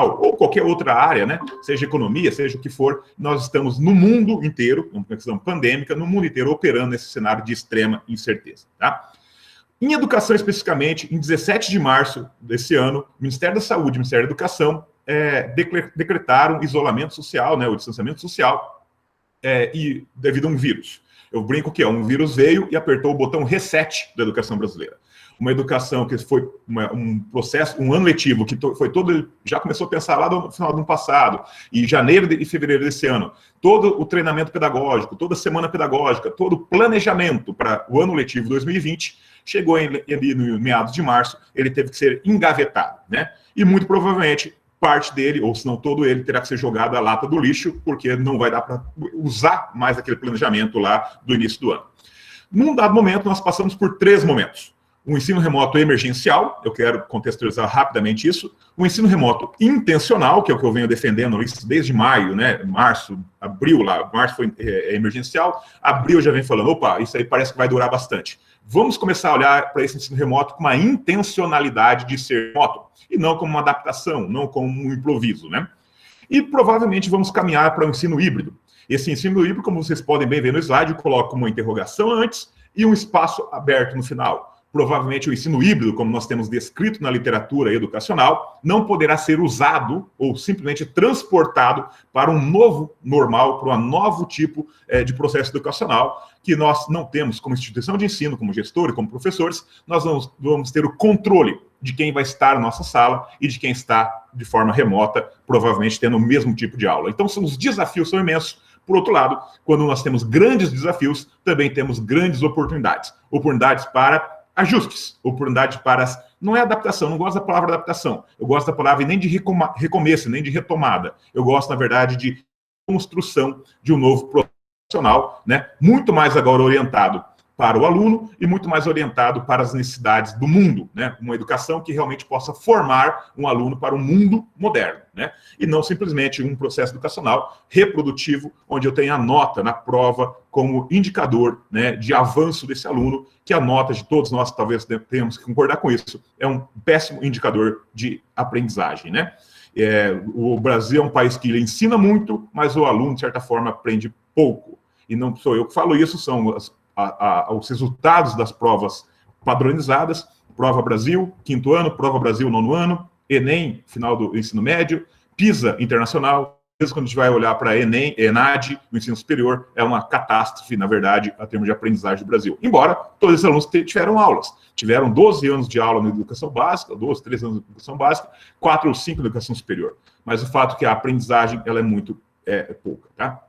ou qualquer outra área, né? Seja economia, seja o que for, nós estamos no mundo inteiro, uma questão pandêmica, no mundo inteiro operando nesse cenário de extrema incerteza, tá? Em educação especificamente, em 17 de março desse ano, o Ministério da Saúde e o Ministério da Educação decretaram isolamento social, né, o distanciamento social, e devido a um vírus. Eu brinco que um vírus veio e apertou o botão reset da educação brasileira. Uma educação que foi um processo, um ano letivo, que foi todo, já começou a pensar lá no final do ano passado, e janeiro e fevereiro desse ano, todo o treinamento pedagógico, toda a semana pedagógica, todo o planejamento para o ano letivo 2020, chegou ali no meados de março, ele teve que ser engavetado, né? E muito provavelmente parte dele, ou se não todo ele, terá que ser jogado à lata do lixo, porque não vai dar para usar mais aquele planejamento lá do início do ano. Num dado momento, nós passamos por 3 momentos. O ensino remoto emergencial, eu quero contextualizar rapidamente isso. O ensino remoto intencional, que é o que eu venho defendendo desde maio, né? Março, abril lá, março foi emergencial, abril já vem falando, opa, isso aí parece que vai durar bastante. Vamos começar a olhar para esse ensino remoto com uma intencionalidade de ser remoto, e não como uma adaptação, não como um improviso, né? E provavelmente vamos caminhar para o ensino híbrido. Esse ensino híbrido, como vocês podem bem ver no slide, eu coloco uma interrogação antes e um espaço aberto no final. Provavelmente o ensino híbrido, como nós temos descrito na literatura educacional, não poderá ser usado ou simplesmente transportado para um novo normal, para um novo tipo de processo educacional, que nós não temos como instituição de ensino, como gestor e como professores, nós vamos ter o controle de quem vai estar na nossa sala e de quem está de forma remota, provavelmente tendo o mesmo tipo de aula. Então, os desafios são imensos. Por outro lado, quando nós temos grandes desafios, também temos grandes oportunidades. Oportunidades para ajustes, oportunidade para... Não é adaptação, não gosto da palavra adaptação. Eu gosto da palavra nem de recomeço, nem de retomada. Eu gosto, na verdade, de construção de um novo profissional, né? Muito mais agora orientado para o aluno e muito mais orientado para as necessidades do mundo, né? Uma educação que realmente possa formar um aluno para o mundo moderno, né? E não simplesmente um processo educacional reprodutivo, onde eu tenho a nota na prova como indicador, né, de avanço desse aluno, que a nota de todos nós, talvez tenhamos que concordar com isso, é um péssimo indicador de aprendizagem, né? O Brasil é um país que ele ensina muito, mas o aluno, de certa forma, aprende pouco. E não sou eu que falo isso, são os resultados das provas padronizadas, Prova Brasil, 5º ano, Prova Brasil, 9º ano, Enem, final do ensino médio, PISA internacional. Mesmo quando a gente vai olhar para Enem, ENAD, no ensino superior, é uma catástrofe, na verdade, a termos de aprendizagem do Brasil. Embora todos esses alunos tiveram aulas. Tiveram 12 anos de aula na educação básica, 12, 13 anos de educação básica, 4 ou 5 na educação superior. Mas o fato é que a aprendizagem ela é muito pouca, tá?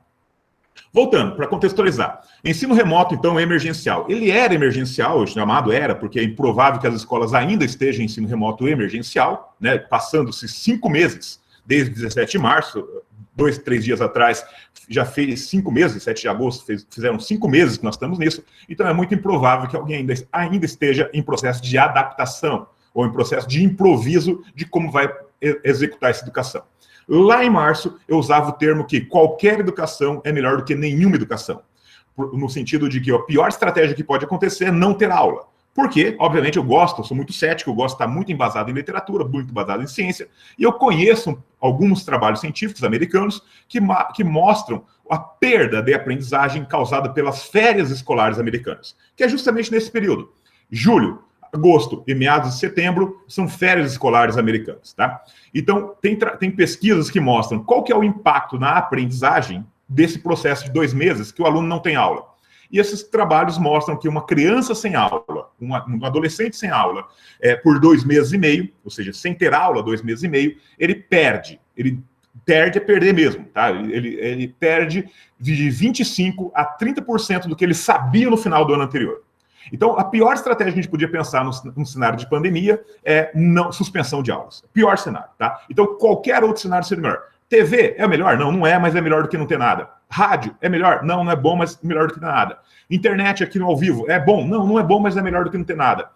Voltando, para contextualizar. Ensino remoto, então, é emergencial. Ele era emergencial, chamado era, porque é improvável que as escolas ainda estejam em ensino remoto emergencial, né, passando-se 5 meses, desde 17 de março, 2, 3 dias atrás, já fez 5 meses, 7 de agosto, fizeram 5 meses que nós estamos nisso, então é muito improvável que alguém ainda esteja em processo de adaptação, ou em processo de improviso de como vai executar essa educação. Lá em março, eu usava o termo que qualquer educação é melhor do que nenhuma educação. No sentido de que a pior estratégia que pode acontecer é não ter aula. Porque, obviamente, eu sou muito cético, eu gosto de estar muito embasado em literatura, muito embasado em ciência, e eu conheço alguns trabalhos científicos americanos que mostram a perda de aprendizagem causada pelas férias escolares americanas, que é justamente nesse período. Julho, agosto e meados de setembro são férias escolares americanas, tá? Então, tem pesquisas que mostram qual que é o impacto na aprendizagem desse processo de 2 meses que o aluno não tem aula. E esses trabalhos mostram que uma criança sem aula, um adolescente sem aula, por 2 meses e meio, ou seja, sem ter aula 2 meses e meio, ele perde é perder mesmo, tá? Ele perde de 25% a 30% do que ele sabia no final do ano anterior. Então, a pior estratégia que a gente podia pensar num cenário de pandemia é suspensão de aulas. Pior cenário, tá? Então, qualquer outro cenário seria melhor. TV é melhor? Não, não é, mas é melhor do que não ter nada. Rádio é melhor? Não, não é bom, mas melhor do que nada. Internet aqui no ao vivo é bom? Não, não é bom, mas é melhor do que não ter nada.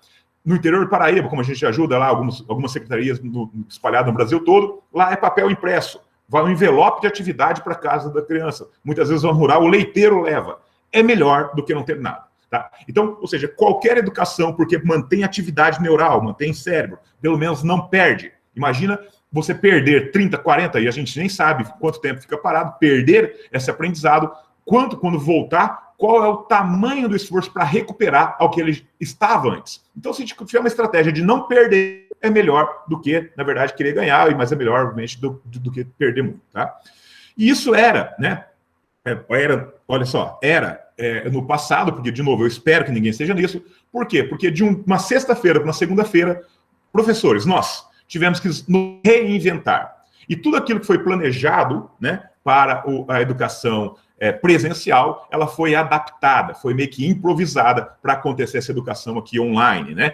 No interior do Paraíba, como a gente ajuda lá, algumas secretarias espalhadas no Brasil todo, lá é papel impresso. Vai um envelope de atividade para casa da criança. Muitas vezes, zona rural, o leiteiro leva. É melhor do que não ter nada. Tá? Então, ou seja, qualquer educação, porque mantém atividade neural, mantém cérebro, pelo menos não perde. Imagina você perder 30, 40, e a gente nem sabe quanto tempo fica parado, perder esse aprendizado, quanto quando voltar, qual é o tamanho do esforço para recuperar ao que ele estava antes. Então, se a gente tiver uma estratégia de não perder, é melhor do que, na verdade, querer ganhar, mas é melhor, obviamente, do que perder muito, tá? E isso era, né? Olha só, no passado, porque, de novo, eu espero que ninguém esteja nisso. Por quê? Porque de uma sexta-feira para uma segunda-feira, professores, nós tivemos que nos reinventar. E tudo aquilo que foi planejado, né, para a educação presencial, ela foi adaptada, foi meio que improvisada para acontecer essa educação aqui online, né?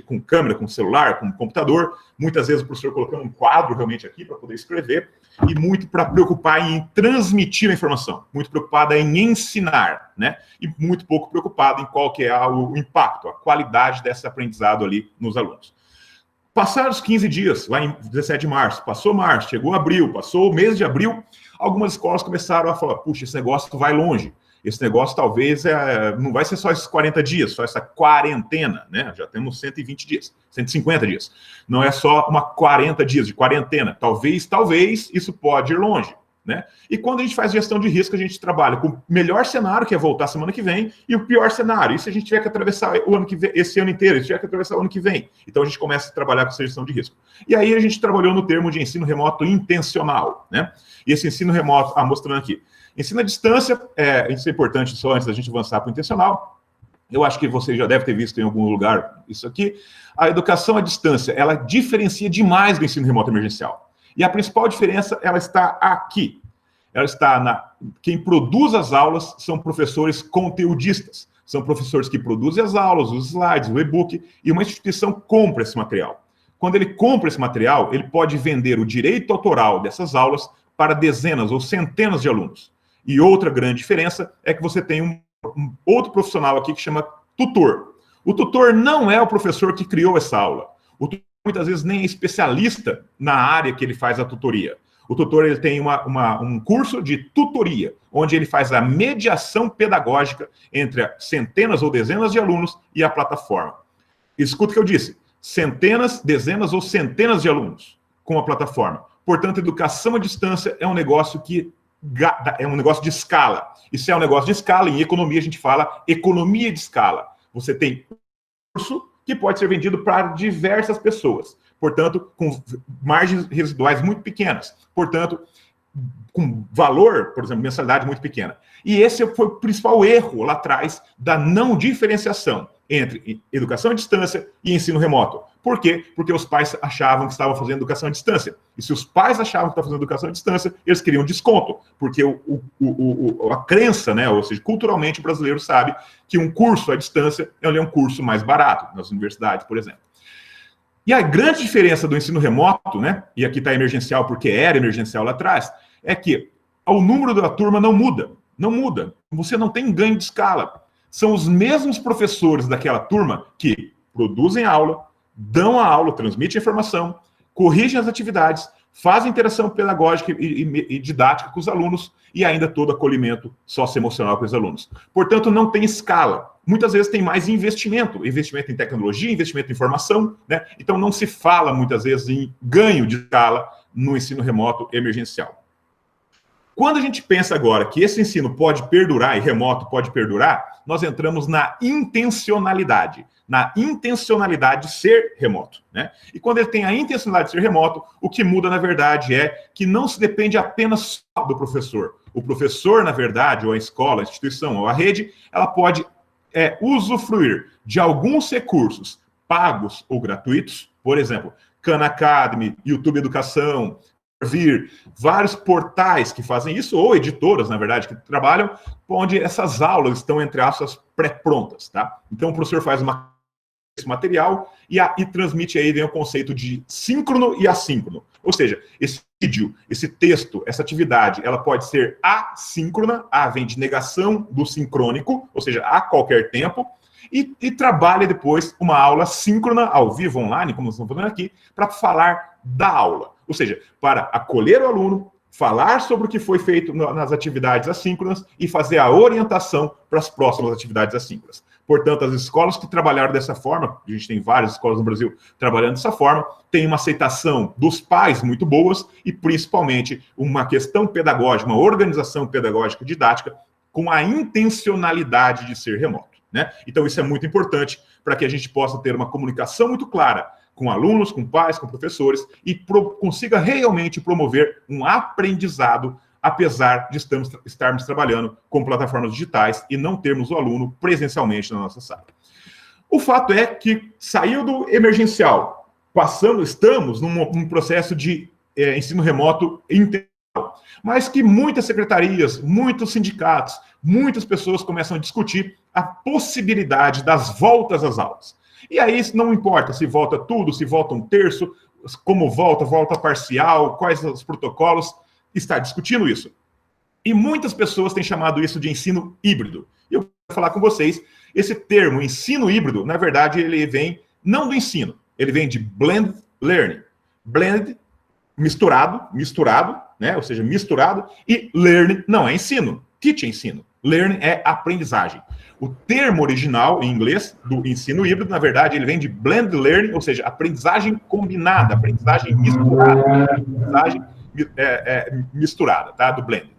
Com câmera, com celular, com computador, muitas vezes o professor colocando um quadro realmente aqui para poder escrever, e muito para preocupar em transmitir a informação, muito preocupada em ensinar, né? E muito pouco preocupado em qual que é o impacto, a qualidade desse aprendizado ali nos alunos. Passados 15 dias, lá em 17 de março, passou março, chegou abril, passou o mês de abril, algumas escolas começaram a falar, puxa, esse negócio vai longe, esse negócio talvez não vai ser só esses 40 dias, só essa quarentena, né? Já temos 120 dias, 150 dias. Não é só uma 40 dias de quarentena, talvez isso pode ir longe, né? E quando a gente faz gestão de risco, a gente trabalha com o melhor cenário, que é voltar semana que vem, e o pior cenário, e se a gente tiver que atravessar o ano que vem, esse ano inteiro, se tiver que atravessar o ano que vem. Então a gente começa a trabalhar com essa gestão de risco. E aí a gente trabalhou no termo de ensino remoto intencional, né? E esse ensino remoto, mostrando aqui, ensino à distância, isso é importante só antes da gente avançar para o intencional. Eu acho que você já deve ter visto em algum lugar isso aqui. A educação à distância, ela diferencia demais do ensino remoto emergencial. E a principal diferença, ela está aqui. Ela está quem produz as aulas são professores conteudistas. São professores que produzem as aulas, os slides, o e-book, e uma instituição compra esse material. Quando ele compra esse material, ele pode vender o direito autoral dessas aulas para dezenas ou centenas de alunos. E outra grande diferença é que você tem um outro profissional aqui que chama tutor. O tutor não é o professor que criou essa aula. O tutor muitas vezes nem é especialista na área que ele faz a tutoria. O tutor ele tem um curso de tutoria, onde ele faz a mediação pedagógica entre centenas ou dezenas de alunos e a plataforma. Escuta o que eu disse, centenas, dezenas ou centenas de alunos com a plataforma. Portanto, educação à distância é um negócio de escala. Isso é um negócio de escala, em economia a gente fala economia de escala. Você tem um curso que pode ser vendido para diversas pessoas. Portanto, com margens residuais muito pequenas. Portanto, com valor, por exemplo, mensalidade muito pequena. E esse foi o principal erro lá atrás da não diferenciação entre educação à distância e ensino remoto. Por quê? Porque os pais achavam que estavam fazendo educação à distância. E se os pais achavam que estavam fazendo educação à distância, eles queriam desconto. Porque a crença, né, ou seja, culturalmente o brasileiro sabe que um curso à distância é um curso mais barato, nas universidades, por exemplo. E a grande diferença do ensino remoto, né, e aqui está emergencial porque era emergencial lá atrás, é que o número da turma não muda. Não muda. Você não tem ganho de escala. São os mesmos professores daquela turma que produzem a aula, dão a aula, transmitem a informação, corrigem as atividades, fazem interação pedagógica e didática com os alunos e ainda todo acolhimento socioemocional com os alunos. Portanto, não tem escala. Muitas vezes tem mais investimento em tecnologia, investimento em informação, né? Então não se fala muitas vezes em ganho de escala no ensino remoto emergencial. Quando a gente pensa agora que esse ensino pode perdurar e remoto pode perdurar, nós entramos na intencionalidade de ser remoto, né? E quando ele tem a intencionalidade de ser remoto, o que muda, na verdade, é que não se depende apenas do professor. O professor, na verdade, ou a escola, a instituição, ou a rede, ela pode usufruir de alguns recursos pagos ou gratuitos, por exemplo, Khan Academy, YouTube Educação, vários portais que fazem isso, ou editoras, na verdade, que trabalham, onde essas aulas estão, entre aspas, pré-prontas, tá? Então, o professor faz esse material e transmite aí, vem o conceito de síncrono e assíncrono. Ou seja, esse vídeo, esse texto, essa atividade, ela pode ser assíncrona, vem de negação do sincrônico, ou seja, a qualquer tempo, e trabalha depois uma aula síncrona, ao vivo, online, como nós estamos fazendo aqui, para falar da aula. Ou seja, para acolher o aluno, falar sobre o que foi feito nas atividades assíncronas e fazer a orientação para as próximas atividades assíncronas. Portanto, as escolas que trabalharam dessa forma, a gente tem várias escolas no Brasil trabalhando dessa forma, tem uma aceitação dos pais muito boas e, principalmente, uma questão pedagógica, uma organização pedagógica didática com a intencionalidade de ser remoto, né? Então, isso é muito importante para que a gente possa ter uma comunicação muito clara com alunos, com pais, com professores e consiga realmente promover um aprendizado, apesar de estarmos trabalhando com plataformas digitais e não termos o aluno presencialmente na nossa sala. O fato é que saiu do emergencial, estamos num processo de ensino remoto integral, mas que muitas secretarias, muitos sindicatos, muitas pessoas começam a discutir a possibilidade das voltas às aulas. E aí não importa se volta tudo, se volta um terço, como volta parcial, quais os protocolos, está discutindo isso. E muitas pessoas têm chamado isso de ensino híbrido. E eu quero falar com vocês, esse termo ensino híbrido, na verdade, ele vem não do ensino, ele vem de blended learning. Blended, misturado, né? Ou seja, misturado, e learning não é ensino, teach é ensino. Learning é aprendizagem. O termo original, em inglês, do ensino híbrido, na verdade, ele vem de blended learning, ou seja, aprendizagem combinada, aprendizagem misturada, tá? Do blended.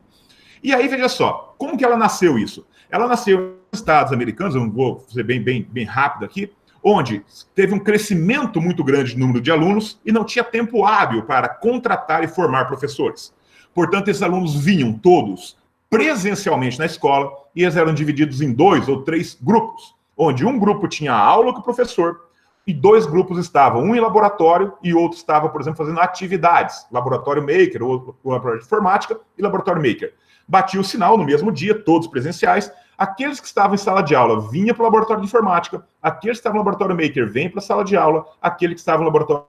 E aí, veja só, como que ela nasceu isso? Ela nasceu nos Estados americanos, eu vou ser bem rápido aqui, onde teve um crescimento muito grande de número de alunos e não tinha tempo hábil para contratar e formar professores. Portanto, esses alunos vinham todos presencialmente na escola e eles eram divididos em 2 ou 3 grupos, onde um grupo tinha aula com o professor e 2 grupos estavam, um em laboratório e outro estava, por exemplo, fazendo atividades, laboratório maker, ou laboratório de informática e laboratório maker. Batia o sinal no mesmo dia, todos presenciais. Aqueles que estavam em sala de aula vinham para o laboratório de informática, aqueles que estavam no laboratório maker vêm para a sala de aula, aquele que estava no laboratório,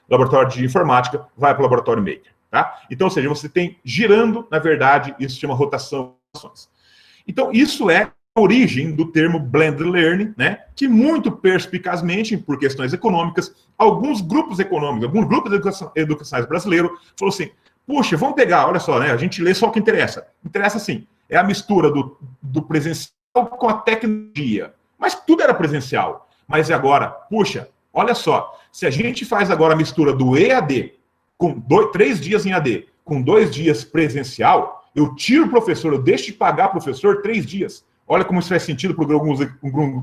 laboratório de informática vai para o laboratório maker. Tá? Então, ou seja, você tem girando, na verdade, isso se chama rotação de ações. Então, isso é a origem do termo blended learning, né? Que muito perspicazmente, por questões econômicas, alguns grupos educacionais brasileiros falaram assim, puxa, vamos pegar, olha só, né? A gente lê só o que interessa. Interessa, sim, é a mistura do presencial com a tecnologia. Mas tudo era presencial. Mas agora, puxa, olha só, se a gente faz agora a mistura do EAD, com 3 dias em AD, com 2 dias presencial, eu tiro o professor, eu deixo de pagar o professor 3 dias. Olha como isso faz sentido para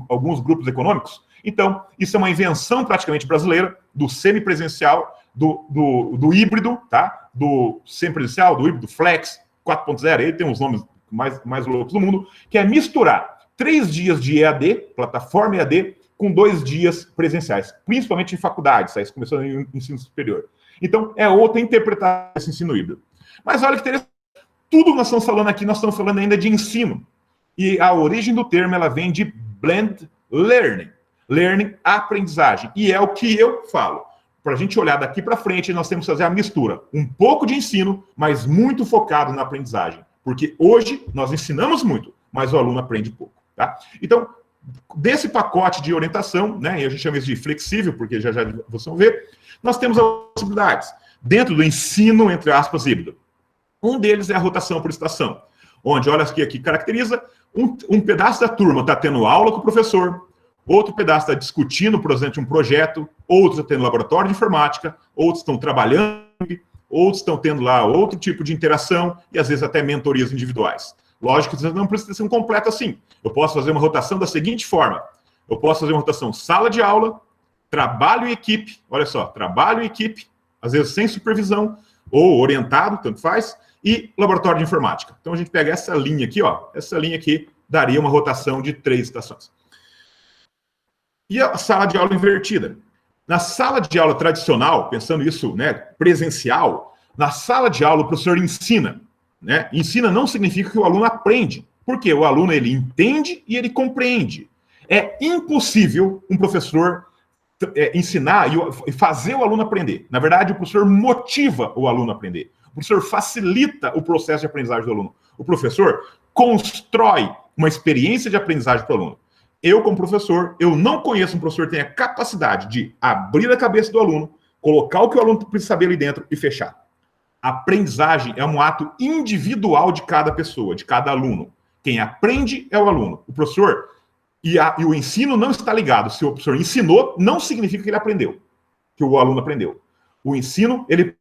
alguns grupos econômicos. Então, isso é uma invenção praticamente brasileira, do semipresencial, do híbrido, tá? Do semipresencial, do híbrido flex, 4.0, aí tem os nomes mais loucos do mundo, que é misturar 3 dias de EAD, plataforma EAD, com 2 dias presenciais, principalmente em faculdades, isso começou no ensino superior. Então, é outra interpretação desse ensino híbrido. Mas olha que interessante, tudo que nós estamos falando aqui, nós estamos falando ainda de ensino. E a origem do termo, ela vem de blended learning. Learning, aprendizagem. E é o que eu falo. Para a gente olhar daqui para frente, nós temos que fazer a mistura. Um pouco de ensino, mas muito focado na aprendizagem. Porque hoje nós ensinamos muito, mas o aluno aprende pouco. Tá? Então, desse pacote de orientação, né, e a gente chama isso de flexível, porque já vocês vão ver, nós temos as possibilidades dentro do ensino, entre aspas, híbrido. Um deles é a rotação por estação, onde, olha aqui caracteriza, um pedaço da turma está tendo aula com o professor, outro pedaço está discutindo, por exemplo, um projeto, outros estão tendo laboratório de informática, outros estão trabalhando, outros estão tendo lá outro tipo de interação e, às vezes, até mentorias individuais. Lógico que não precisa ser um completo assim. Eu posso fazer uma rotação da seguinte forma. Eu posso fazer uma rotação sala de aula, trabalho em equipe, olha só, trabalho em equipe, às vezes sem supervisão, ou orientado, tanto faz, e laboratório de informática. Então, a gente pega essa linha aqui, ó, essa linha aqui daria uma rotação de 3 estações. E a sala de aula invertida? Na sala de aula tradicional, pensando isso, né, presencial, na sala de aula o professor ensina, né? Ensina não significa que o aluno aprende, porque o aluno ele entende e ele compreende. É impossível um professor ensinar e fazer o aluno aprender. Na verdade, o professor motiva o aluno a aprender. O professor facilita o processo de aprendizagem do aluno. O professor constrói uma experiência de aprendizagem para o aluno. Eu, como professor, eu não conheço um professor que tenha capacidade de abrir a cabeça do aluno, colocar o que o aluno precisa saber ali dentro e fechar. A aprendizagem é um ato individual de cada pessoa, de cada aluno. Quem aprende é o aluno. O professor e o ensino não está ligado. Se o professor ensinou, não significa que ele aprendeu, que o aluno aprendeu. O ensino, ele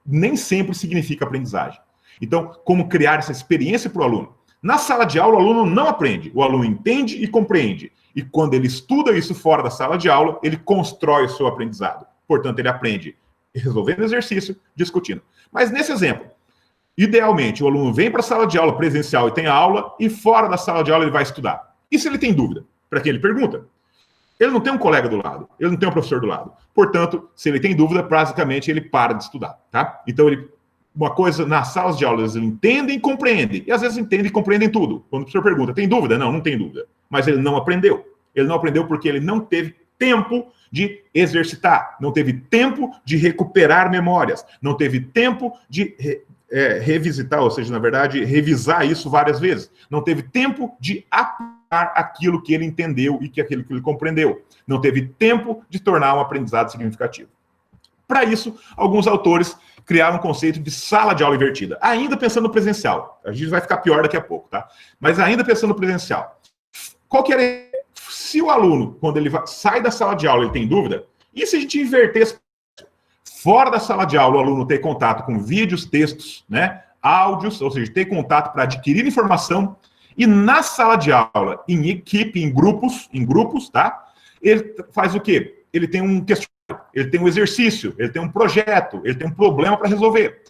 nem sempre significa aprendizagem. Então, como criar essa experiência para o aluno? Na sala de aula, o aluno não aprende. O aluno entende e compreende. E quando ele estuda isso fora da sala de aula, ele constrói o seu aprendizado. Portanto, ele aprende resolvendo exercício, discutindo. Mas nesse exemplo, idealmente, o aluno vem para a sala de aula presencial e tem a aula, e fora da sala de aula ele vai estudar. E se ele tem dúvida? Para quem ele pergunta? Ele não tem um colega do lado, ele não tem um professor do lado. Portanto, se ele tem dúvida, basicamente ele para de estudar, tá? Então, uma coisa, nas salas de aula, eles entendem e compreendem. E às vezes entendem e compreendem tudo. Quando o professor pergunta, tem dúvida? Não, não tem dúvida. Mas ele não aprendeu. Ele não aprendeu porque ele não teve tempo de exercitar, não teve tempo de recuperar memórias, não teve tempo de revisitar, ou seja, na verdade, revisar isso várias vezes. Não teve tempo de aplicar aquilo que ele entendeu e aquilo que ele compreendeu. Não teve tempo de tornar um aprendizado significativo. Para isso, alguns autores criaram um conceito de sala de aula invertida, ainda pensando no presencial. A gente vai ficar pior daqui a pouco, tá? Mas ainda pensando no presencial. Qual que era? Se o aluno, quando ele sai da sala de aula, ele tem dúvida, e se a gente inverter esse processo? Fora da sala de aula, o aluno ter contato com vídeos, textos, né, áudios, ou seja, ter contato para adquirir informação, e na sala de aula, em equipe, em grupos, tá? Ele faz o quê? Ele tem um questionário, ele tem um exercício, ele tem um projeto, ele tem um problema para resolver.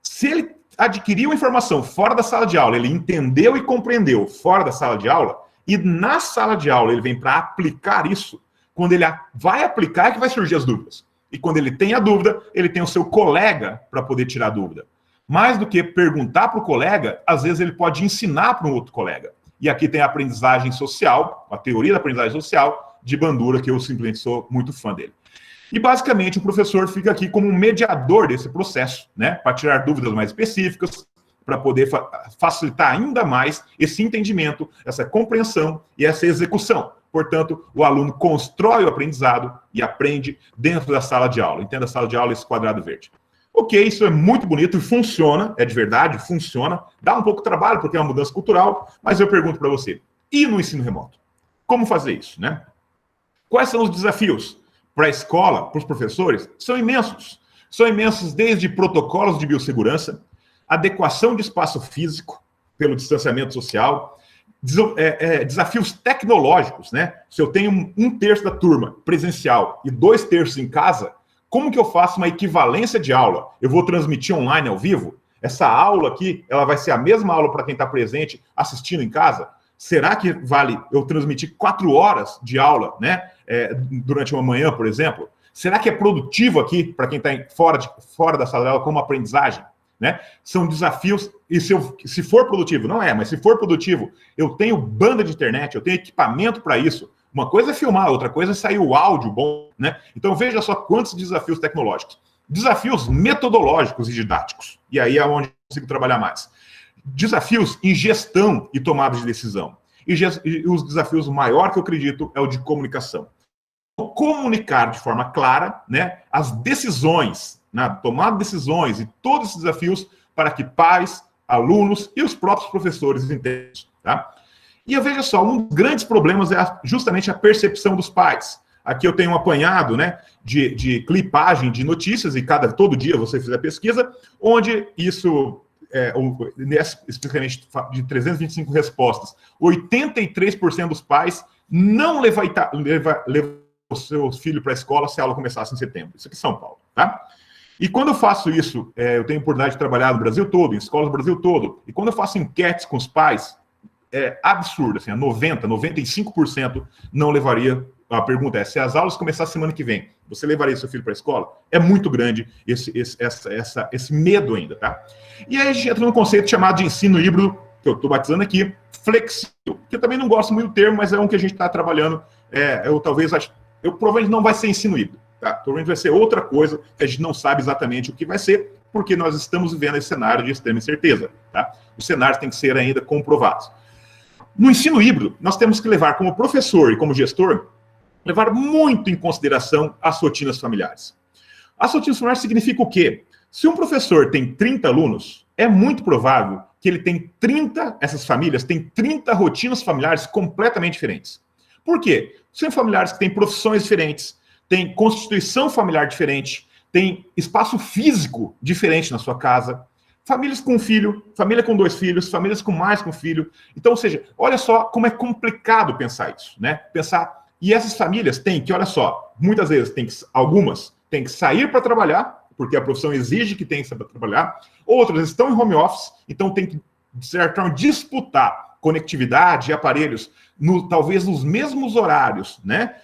Se ele adquiriu a informação fora da sala de aula, ele entendeu e compreendeu fora da sala de aula, e na sala de aula ele vem para aplicar isso, quando ele vai aplicar é que vai surgir as dúvidas. E quando ele tem a dúvida, ele tem o seu colega para poder tirar a dúvida. Mais do que perguntar para o colega, às vezes ele pode ensinar para um outro colega. E aqui tem a aprendizagem social, a teoria da aprendizagem social, de Bandura, que eu simplesmente sou muito fã dele. E basicamente o professor fica aqui como um mediador desse processo, né, para tirar dúvidas mais específicas, para poder facilitar ainda mais esse entendimento, essa compreensão e essa execução. Portanto, o aluno constrói o aprendizado e aprende dentro da sala de aula. Entenda a sala de aula, esse quadrado verde. Ok, isso é muito bonito e funciona, é de verdade, funciona. Dá um pouco de trabalho, porque é uma mudança cultural, mas eu pergunto para você, e no ensino remoto? Como fazer isso, né? Quais são os desafios para a escola, para os professores? São imensos. São imensos desde protocolos de biossegurança, adequação de espaço físico pelo distanciamento social, desafios tecnológicos, né? Se eu tenho 1/3 da turma presencial e 2/3 em casa, como que eu faço uma equivalência de aula? Eu vou transmitir online ao vivo? Essa aula aqui, ela vai ser a mesma aula para quem está presente assistindo em casa? Será que vale eu transmitir 4 horas de aula, né? Durante uma manhã, por exemplo? Será que é produtivo aqui para quem está fora da sala de aula como aprendizagem? Né? São desafios, e se for produtivo, não é, mas se for produtivo, eu tenho banda de internet, eu tenho equipamento para isso. Uma coisa é filmar, outra coisa é sair o áudio bom, né? Então veja só quantos desafios tecnológicos. Desafios metodológicos e didáticos. E aí é onde eu consigo trabalhar mais. Desafios em gestão e tomada de decisão. E os desafios maior que eu acredito é o de comunicação. Comunicar de forma clara, né, as decisões, né, tomar decisões e todos esses desafios para que pais, alunos e os próprios professores entendam, tá? E eu vejo só, um dos grandes problemas é justamente a percepção dos pais. Aqui eu tenho um apanhado, né, de clipagem de notícias, e todo dia você fizer pesquisa, onde isso, especificamente de 325 respostas, 83% dos pais não levam o seu filho para a escola se a aula começasse em setembro. Isso aqui em São Paulo, tá? E quando eu faço isso, eu tenho a oportunidade de trabalhar no Brasil todo, em escolas do Brasil todo, e quando eu faço enquetes com os pais, é absurdo, assim, 95% não levaria. A pergunta é, se as aulas começarem semana que vem, você levaria seu filho para a escola? É muito grande esse medo ainda, tá? E aí a gente entra num conceito chamado de ensino híbrido, que eu estou batizando aqui, flexível, que eu também não gosto muito do termo, mas é um que a gente está trabalhando, provavelmente não vai ser ensino híbrido, tá? Provavelmente vai ser outra coisa, que a gente não sabe exatamente o que vai ser, porque nós estamos vivendo esse cenário de extrema incerteza, tá? Os cenários têm que ser ainda comprovados. No ensino híbrido, nós temos que levar como professor e como gestor, levar muito em consideração as rotinas familiares. As rotinas familiares significa o quê? Se um professor tem 30 alunos, é muito provável que ele tem 30, essas famílias têm 30 rotinas familiares completamente diferentes. Por quê? São familiares que têm profissões diferentes, têm constituição familiar diferente, têm espaço físico diferente na sua casa, famílias com um filho, família com 2 filhos, famílias com mais que um filho. Então, ou seja, olha só como é complicado pensar isso, né? Pensar. E essas famílias têm que, olha só, muitas vezes algumas têm que sair para trabalhar, porque a profissão exige que tenha que saber trabalhar, outras estão em home office, então tem que, de certa forma, disputar conectividade e aparelhos, talvez nos mesmos horários, né?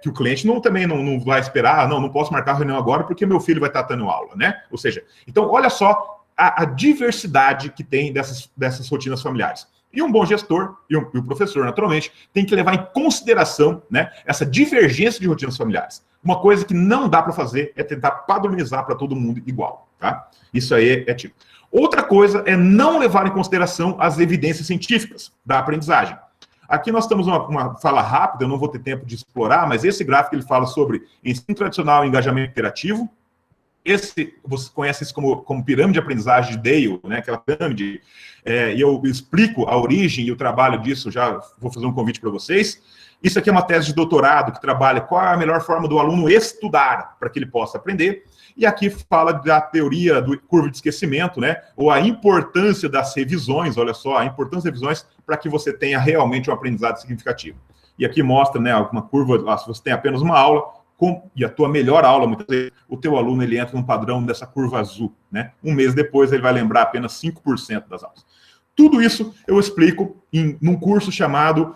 Que o cliente também não vai esperar, não posso marcar a reunião agora porque meu filho vai estar dando aula, né? Ou seja, então olha só a diversidade que tem dessas rotinas familiares. E um bom gestor, e o professor, naturalmente, tem que levar em consideração, né, essa divergência de rotinas familiares. Uma coisa que não dá para fazer é tentar padronizar para todo mundo igual, tá? Isso aí é tipo. Outra coisa é não levar em consideração as evidências científicas da aprendizagem. Aqui nós temos uma fala rápida, eu não vou ter tempo de explorar, mas esse gráfico ele fala sobre ensino tradicional e engajamento interativo. Você conhece isso como pirâmide de aprendizagem de Dale, né? Aquela pirâmide, e eu explico a origem e o trabalho disso, já vou fazer um convite para vocês. Isso aqui é uma tese de doutorado que trabalha qual é a melhor forma do aluno estudar para que ele possa aprender. E aqui fala da teoria do curva de esquecimento, né? Ou a importância das revisões, olha só, a importância das revisões para que você tenha realmente um aprendizado significativo. E aqui mostra, né, uma curva, se você tem apenas uma aula, e a tua melhor aula, muitas vezes, o teu aluno ele entra num padrão dessa curva azul, né? Um mês depois ele vai lembrar apenas 5% das aulas. Tudo isso eu explico num curso chamado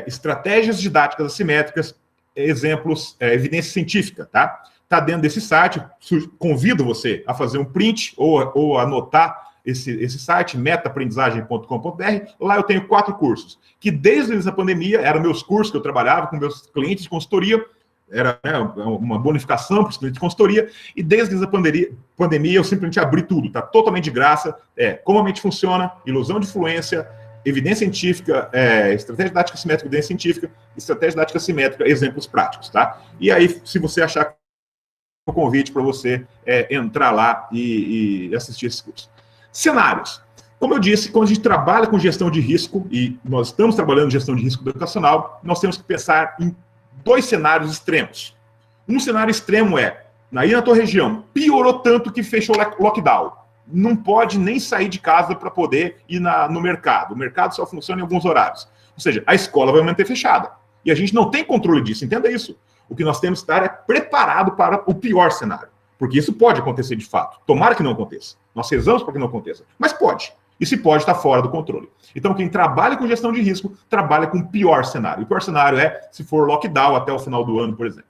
Estratégias Didáticas Assimétricas, Exemplos, Evidência Científica, tá? Está dentro desse site, convido você a fazer um print ou anotar esse site, metaaprendizagem.com.br. Lá eu tenho 4 cursos, que desde a pandemia eram meus cursos que eu trabalhava com meus clientes de consultoria, era, né, uma bonificação para os clientes de consultoria, e desde a pandemia eu simplesmente abri tudo, está totalmente de graça, como a mente funciona, ilusão de fluência, evidência científica, estratégia didática simétrica, evidência científica, estratégia didática simétrica, exemplos práticos, tá? E aí, se você achar o convite para você entrar lá e assistir esse curso. Cenários. Como eu disse, quando a gente trabalha com gestão de risco, e nós estamos trabalhando em gestão de risco educacional, nós temos que pensar em 2 cenários extremos. Um cenário extremo aí na tua região, piorou tanto que fechou o lockdown. Não pode nem sair de casa para poder ir no mercado. O mercado só funciona em alguns horários. Ou seja, a escola vai manter fechada. E a gente não tem controle disso, entenda isso. O que nós temos que estar preparado para o pior cenário. Porque isso pode acontecer de fato. Tomara que não aconteça. Nós rezamos para que não aconteça. Mas pode. E se pode, está fora do controle. Então, quem trabalha com gestão de risco, trabalha com o pior cenário. O pior cenário se for lockdown até o final do ano, por exemplo.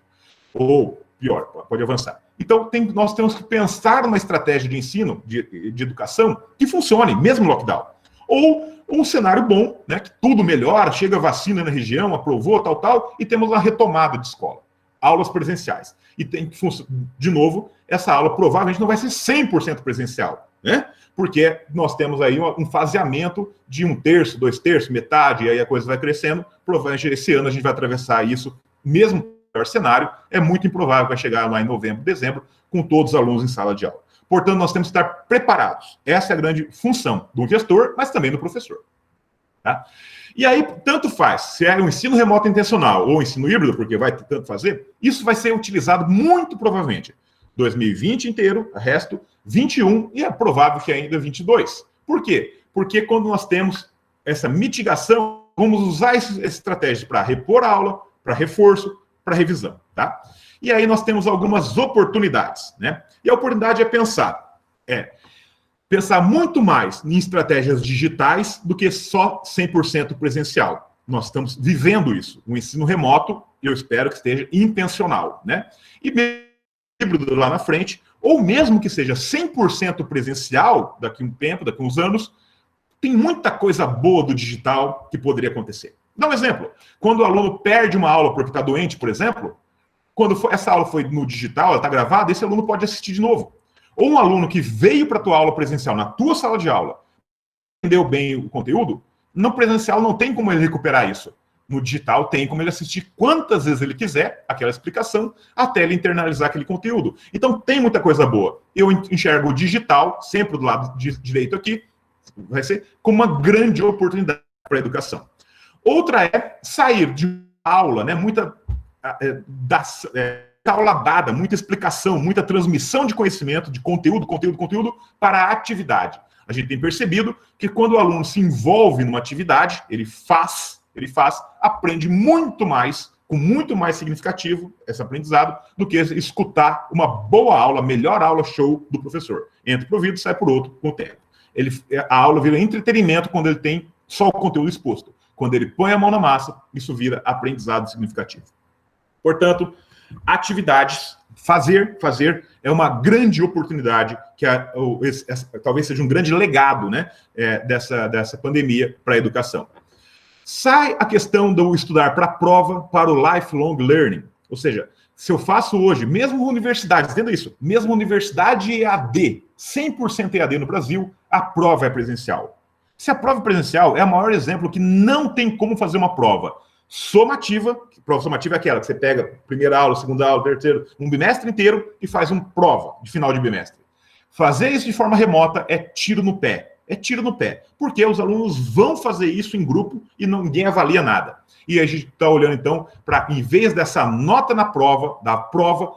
Ou, pior, pode avançar. Então, nós temos que pensar numa estratégia de ensino, de educação, que funcione, mesmo lockdown. Ou um cenário bom, né, que tudo melhora, chega a vacina na região, aprovou, tal, e temos uma retomada de escola. Aulas presenciais. E tem que funcionar, de novo, essa aula provavelmente não vai ser 100% presencial, né? Porque nós temos aí um faseamento de 1/3, 2/3, metade, e aí a coisa vai crescendo. Provavelmente esse ano a gente vai atravessar isso, mesmo no pior cenário, é muito improvável que vai chegar lá em novembro, dezembro, com todos os alunos em sala de aula. Portanto, nós temos que estar preparados. Essa é a grande função do gestor, mas também do professor. Tá? E aí, tanto faz, se é um ensino remoto intencional ou ensino híbrido, porque vai ter tanto fazer, isso vai ser utilizado muito provavelmente 2020 inteiro, resto 21 e é provável que ainda 22. Por quê? Porque quando nós temos essa mitigação, vamos usar essas estratégias para repor a aula, para reforço, para revisão, tá? E aí nós temos algumas oportunidades, né? E a oportunidade é pensar muito mais em estratégias digitais do que só 100% presencial. Nós estamos vivendo isso. O ensino remoto, eu espero que esteja intencional, né? E mesmo híbrido lá na frente, ou mesmo que seja 100% presencial, daqui a um tempo, daqui a uns anos, tem muita coisa boa do digital que poderia acontecer. Dá um exemplo. Quando o aluno perde uma aula porque está doente, por exemplo, quando essa aula foi no digital, ela está gravada, esse aluno pode assistir de novo. Ou um aluno que veio para a tua aula presencial, na tua sala de aula, entendeu bem o conteúdo, no presencial não tem como ele recuperar isso. No digital tem como ele assistir quantas vezes ele quiser aquela explicação, até ele internalizar aquele conteúdo. Então tem muita coisa boa. eu enxergo o digital, sempre do lado direito aqui, vai ser como uma grande oportunidade para a educação. Outra é sair de aula, né, muita aula dada, muita explicação, muita transmissão de conhecimento, de conteúdo, para a atividade. A gente tem percebido que quando o aluno se envolve numa atividade, ele faz, aprende muito mais, com muito mais significativo esse aprendizado, do que escutar uma boa aula, melhor aula show do professor. Entra por ouvido, sai por outro com o tempo. A aula vira entretenimento quando ele tem só o conteúdo exposto. Quando ele põe a mão na massa, isso vira aprendizado significativo. Portanto, atividades, fazer é uma grande oportunidade, que talvez seja um grande legado, né, dessa pandemia para a educação. Sai a questão do estudar para a prova, para o lifelong learning. Ou seja, se eu faço hoje, mesmo universidade, entenda isso, mesmo universidade EAD, 100% EAD no Brasil, a prova é presencial. Se a prova é presencial, é o maior exemplo que não tem como fazer uma prova somativa. Prova somativa é aquela que você pega primeira aula, segunda aula, terceiro, um bimestre inteiro e faz uma prova de final de bimestre. Fazer isso de forma remota é tiro no pé. É tiro no pé. Porque os alunos vão fazer isso em grupo e ninguém avalia nada. E a gente está olhando, então, para, em vez dessa nota na prova,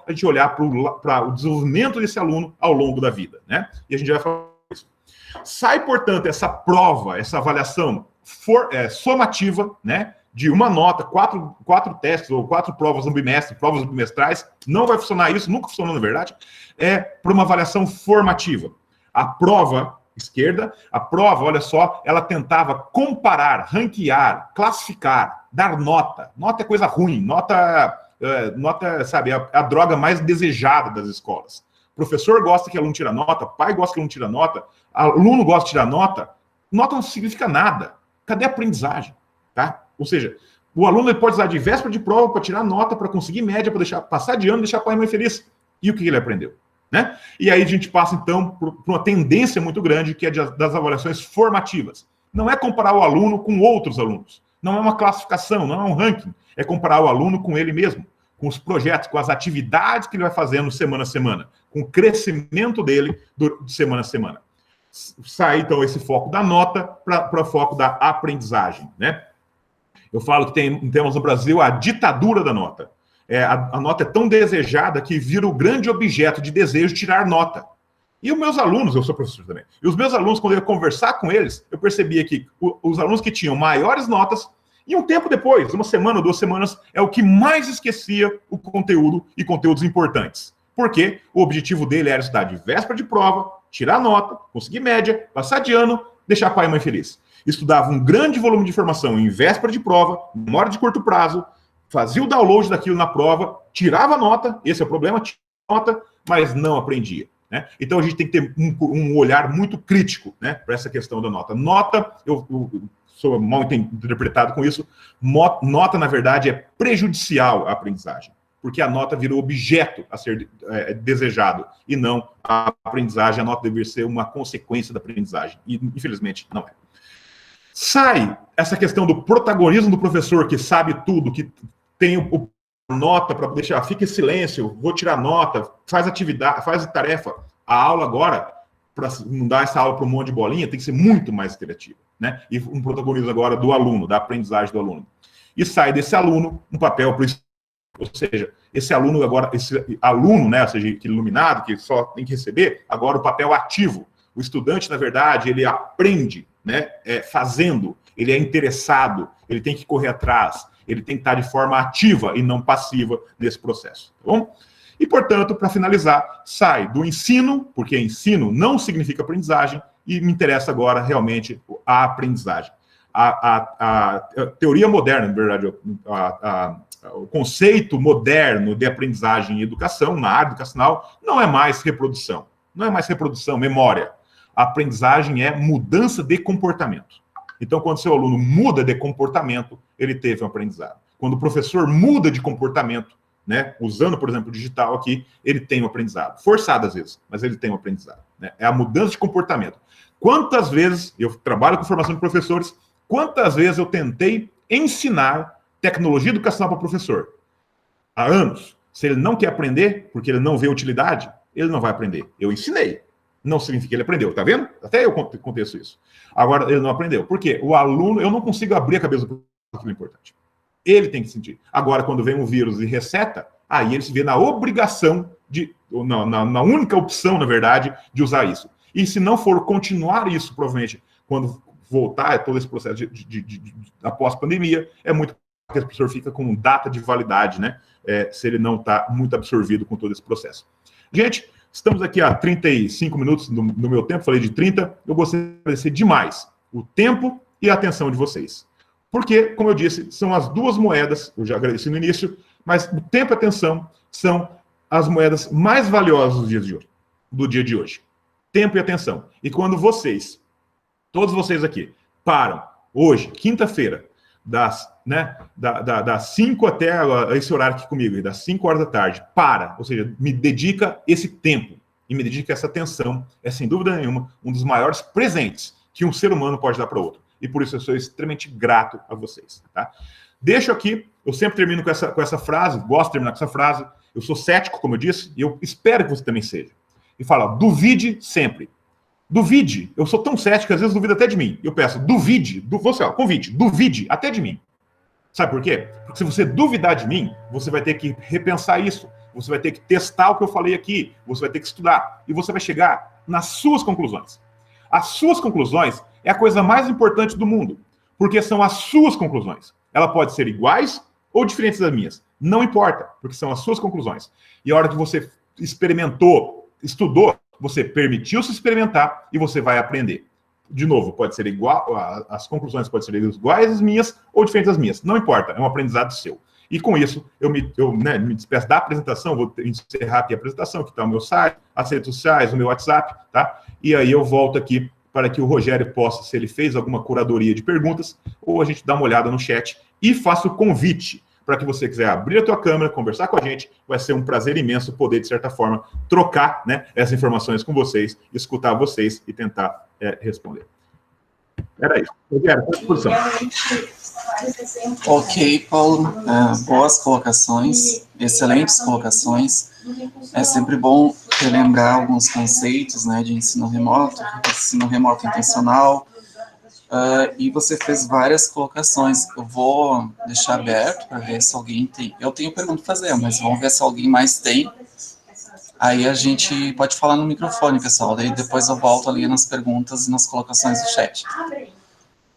a gente olhar para o desenvolvimento desse aluno ao longo da vida, né? E a gente vai falar isso. Sai, portanto, essa prova, essa avaliação somativa, né? De uma nota, quatro testes ou 4 provas no bimestre, provas bimestrais, não vai funcionar isso, nunca funcionou na verdade, para uma avaliação formativa. A prova esquerda, olha só, ela tentava comparar, ranquear, classificar, dar nota. Nota é coisa ruim, nota sabe, é a droga mais desejada das escolas. O professor gosta que o aluno tira nota, pai gosta que o aluno tira nota, aluno gosta de tirar nota. Nota não significa nada. Cadê a aprendizagem? Tá? Ou seja, o aluno ele pode usar de véspera de prova para tirar nota, para conseguir média, para passar de ano, deixar pai e mãe feliz. E o que ele aprendeu? Né? E aí a gente passa, então, por uma tendência muito grande, que é das avaliações formativas. Não é comparar o aluno com outros alunos. Não é uma classificação, não é um ranking. É comparar o aluno com ele mesmo, com os projetos, com as atividades que ele vai fazendo semana a semana, com o crescimento dele de semana a semana. Sai, então, esse foco da nota para o foco da aprendizagem, né? Eu falo que temos no Brasil a ditadura da nota. A nota é tão desejada que vira o grande objeto de desejo tirar nota. E os meus alunos, eu sou professor também, e os meus alunos, quando eu ia conversar com eles, eu percebia que os alunos que tinham maiores notas, e um tempo depois, 1 semana ou 2 semanas, é o que mais esquecia o conteúdo e conteúdos importantes. Porque o objetivo dele era estudar de véspera de prova, tirar nota, conseguir média, passar de ano, deixar pai e mãe feliz. Estudava um grande volume de informação em véspera de prova, memória de curto prazo, fazia o download daquilo na prova, tirava nota, esse é o problema, tirava nota, mas não aprendia. Né? Então a gente tem que ter um olhar muito crítico, né, para essa questão da nota. Nota, eu sou mal interpretado com isso, nota, na verdade, é prejudicial à aprendizagem, porque a nota vira objeto a ser desejado, e não a aprendizagem. A nota deveria ser uma consequência da aprendizagem, e infelizmente não é. Sai essa questão do protagonismo do professor, que sabe tudo, que tem nota para deixar, fica em silêncio, vou tirar nota, faz atividade, faz tarefa. A aula agora, para não dar essa aula para um monte de bolinha, tem que ser muito mais interativa, né? E um protagonismo agora do aluno, da aprendizagem do aluno. E sai desse aluno um papel para o, ou seja, esse aluno agora, né, ou seja, que iluminado, que só tem que receber, agora o papel ativo. O estudante, na verdade, ele aprende, né, fazendo, ele é interessado, ele tem que correr atrás, ele tem que estar de forma ativa e não passiva nesse processo, tá bom? E, portanto, para finalizar, sai do ensino, porque ensino não significa aprendizagem, e me interessa agora realmente a aprendizagem. A teoria moderna, na verdade, o conceito moderno de aprendizagem e educação, na área educacional, não é mais reprodução. Não é mais reprodução, memória. A aprendizagem é mudança de comportamento. Então, quando seu aluno muda de comportamento, ele teve um aprendizado. Quando o professor muda de comportamento, né, usando, por exemplo, o digital aqui, ele tem um aprendizado. Forçado às vezes, mas ele tem um aprendizado. Né? É a mudança de comportamento. Quantas vezes, eu trabalho com formação de professores, quantas vezes eu tentei ensinar tecnologia educacional para o professor? Há anos. Se ele não quer aprender, porque ele não vê utilidade, ele não vai aprender. Eu ensinei. Não significa que ele aprendeu, tá vendo? Até eu aconteço isso. Agora, ele não aprendeu. Por quê? O aluno, eu não consigo abrir a cabeça do que é importante. Ele tem que sentir. Agora, quando vem um vírus e reseta, aí ele se vê na obrigação na única opção, na verdade, de usar isso. E se não for continuar isso, provavelmente, quando voltar todo esse processo após pandemia, é muito que o professor fica com data de validade, né? Se ele não está muito absorvido com todo esse processo. Gente, estamos aqui há 35 minutos no meu tempo, falei de 30. Eu gostaria de agradecer demais o tempo e a atenção de vocês. Porque, como eu disse, são as duas moedas, eu já agradeci no início, mas o tempo e a atenção são as moedas mais valiosas do dia de hoje. Tempo e atenção. E quando vocês, todos vocês aqui, param, hoje, quinta-feira, das 5 até esse horário aqui comigo, das 5 horas da tarde, ou seja, me dedica esse tempo e me dedica essa atenção, é sem dúvida nenhuma um dos maiores presentes que um ser humano pode dar para outro. E por isso eu sou extremamente grato a vocês. Tá? Deixo aqui, eu sempre termino com essa frase, gosto de terminar com essa frase, eu sou cético, como eu disse, e eu espero que você também seja. E fala, duvide sempre. Duvide, eu sou tão cético que às vezes duvido até de mim. Eu peço, duvide, convite, duvide até de mim. Sabe por quê? Porque se você duvidar de mim, você vai ter que repensar isso, você vai ter que testar o que eu falei aqui, você vai ter que estudar, e você vai chegar nas suas conclusões. As suas conclusões é a coisa mais importante do mundo, porque são as suas conclusões. Elas podem ser iguais ou diferentes das minhas, não importa, porque são as suas conclusões. E a hora que você experimentou, estudou, você permitiu se experimentar e você vai aprender. De novo, pode ser igual, as conclusões podem ser iguais às minhas ou diferentes das minhas. Não importa, é um aprendizado seu. E com isso, eu me despeço da apresentação, vou encerrar aqui a apresentação, que está o meu site, as redes sociais, o meu WhatsApp, tá? E aí eu volto aqui para que o Rogério possa, se ele fez alguma curadoria de perguntas, ou a gente dá uma olhada no chat e faço o convite para que você quiser abrir a tua câmera, conversar com a gente, vai ser um prazer imenso poder, de certa forma, trocar, né, essas informações com vocês, escutar vocês e tentar responder. Era isso. Rogério, à disposição. Ok, Paulo. Boas colocações, excelentes colocações. É sempre bom relembrar alguns conceitos, né, de ensino remoto intencional. E você fez várias colocações. Eu vou deixar aberto para ver se alguém tem. Eu tenho pergunta para fazer, mas vamos ver se alguém mais tem. Aí a gente pode falar no microfone, pessoal. Daí depois eu volto ali nas perguntas e nas colocações do chat.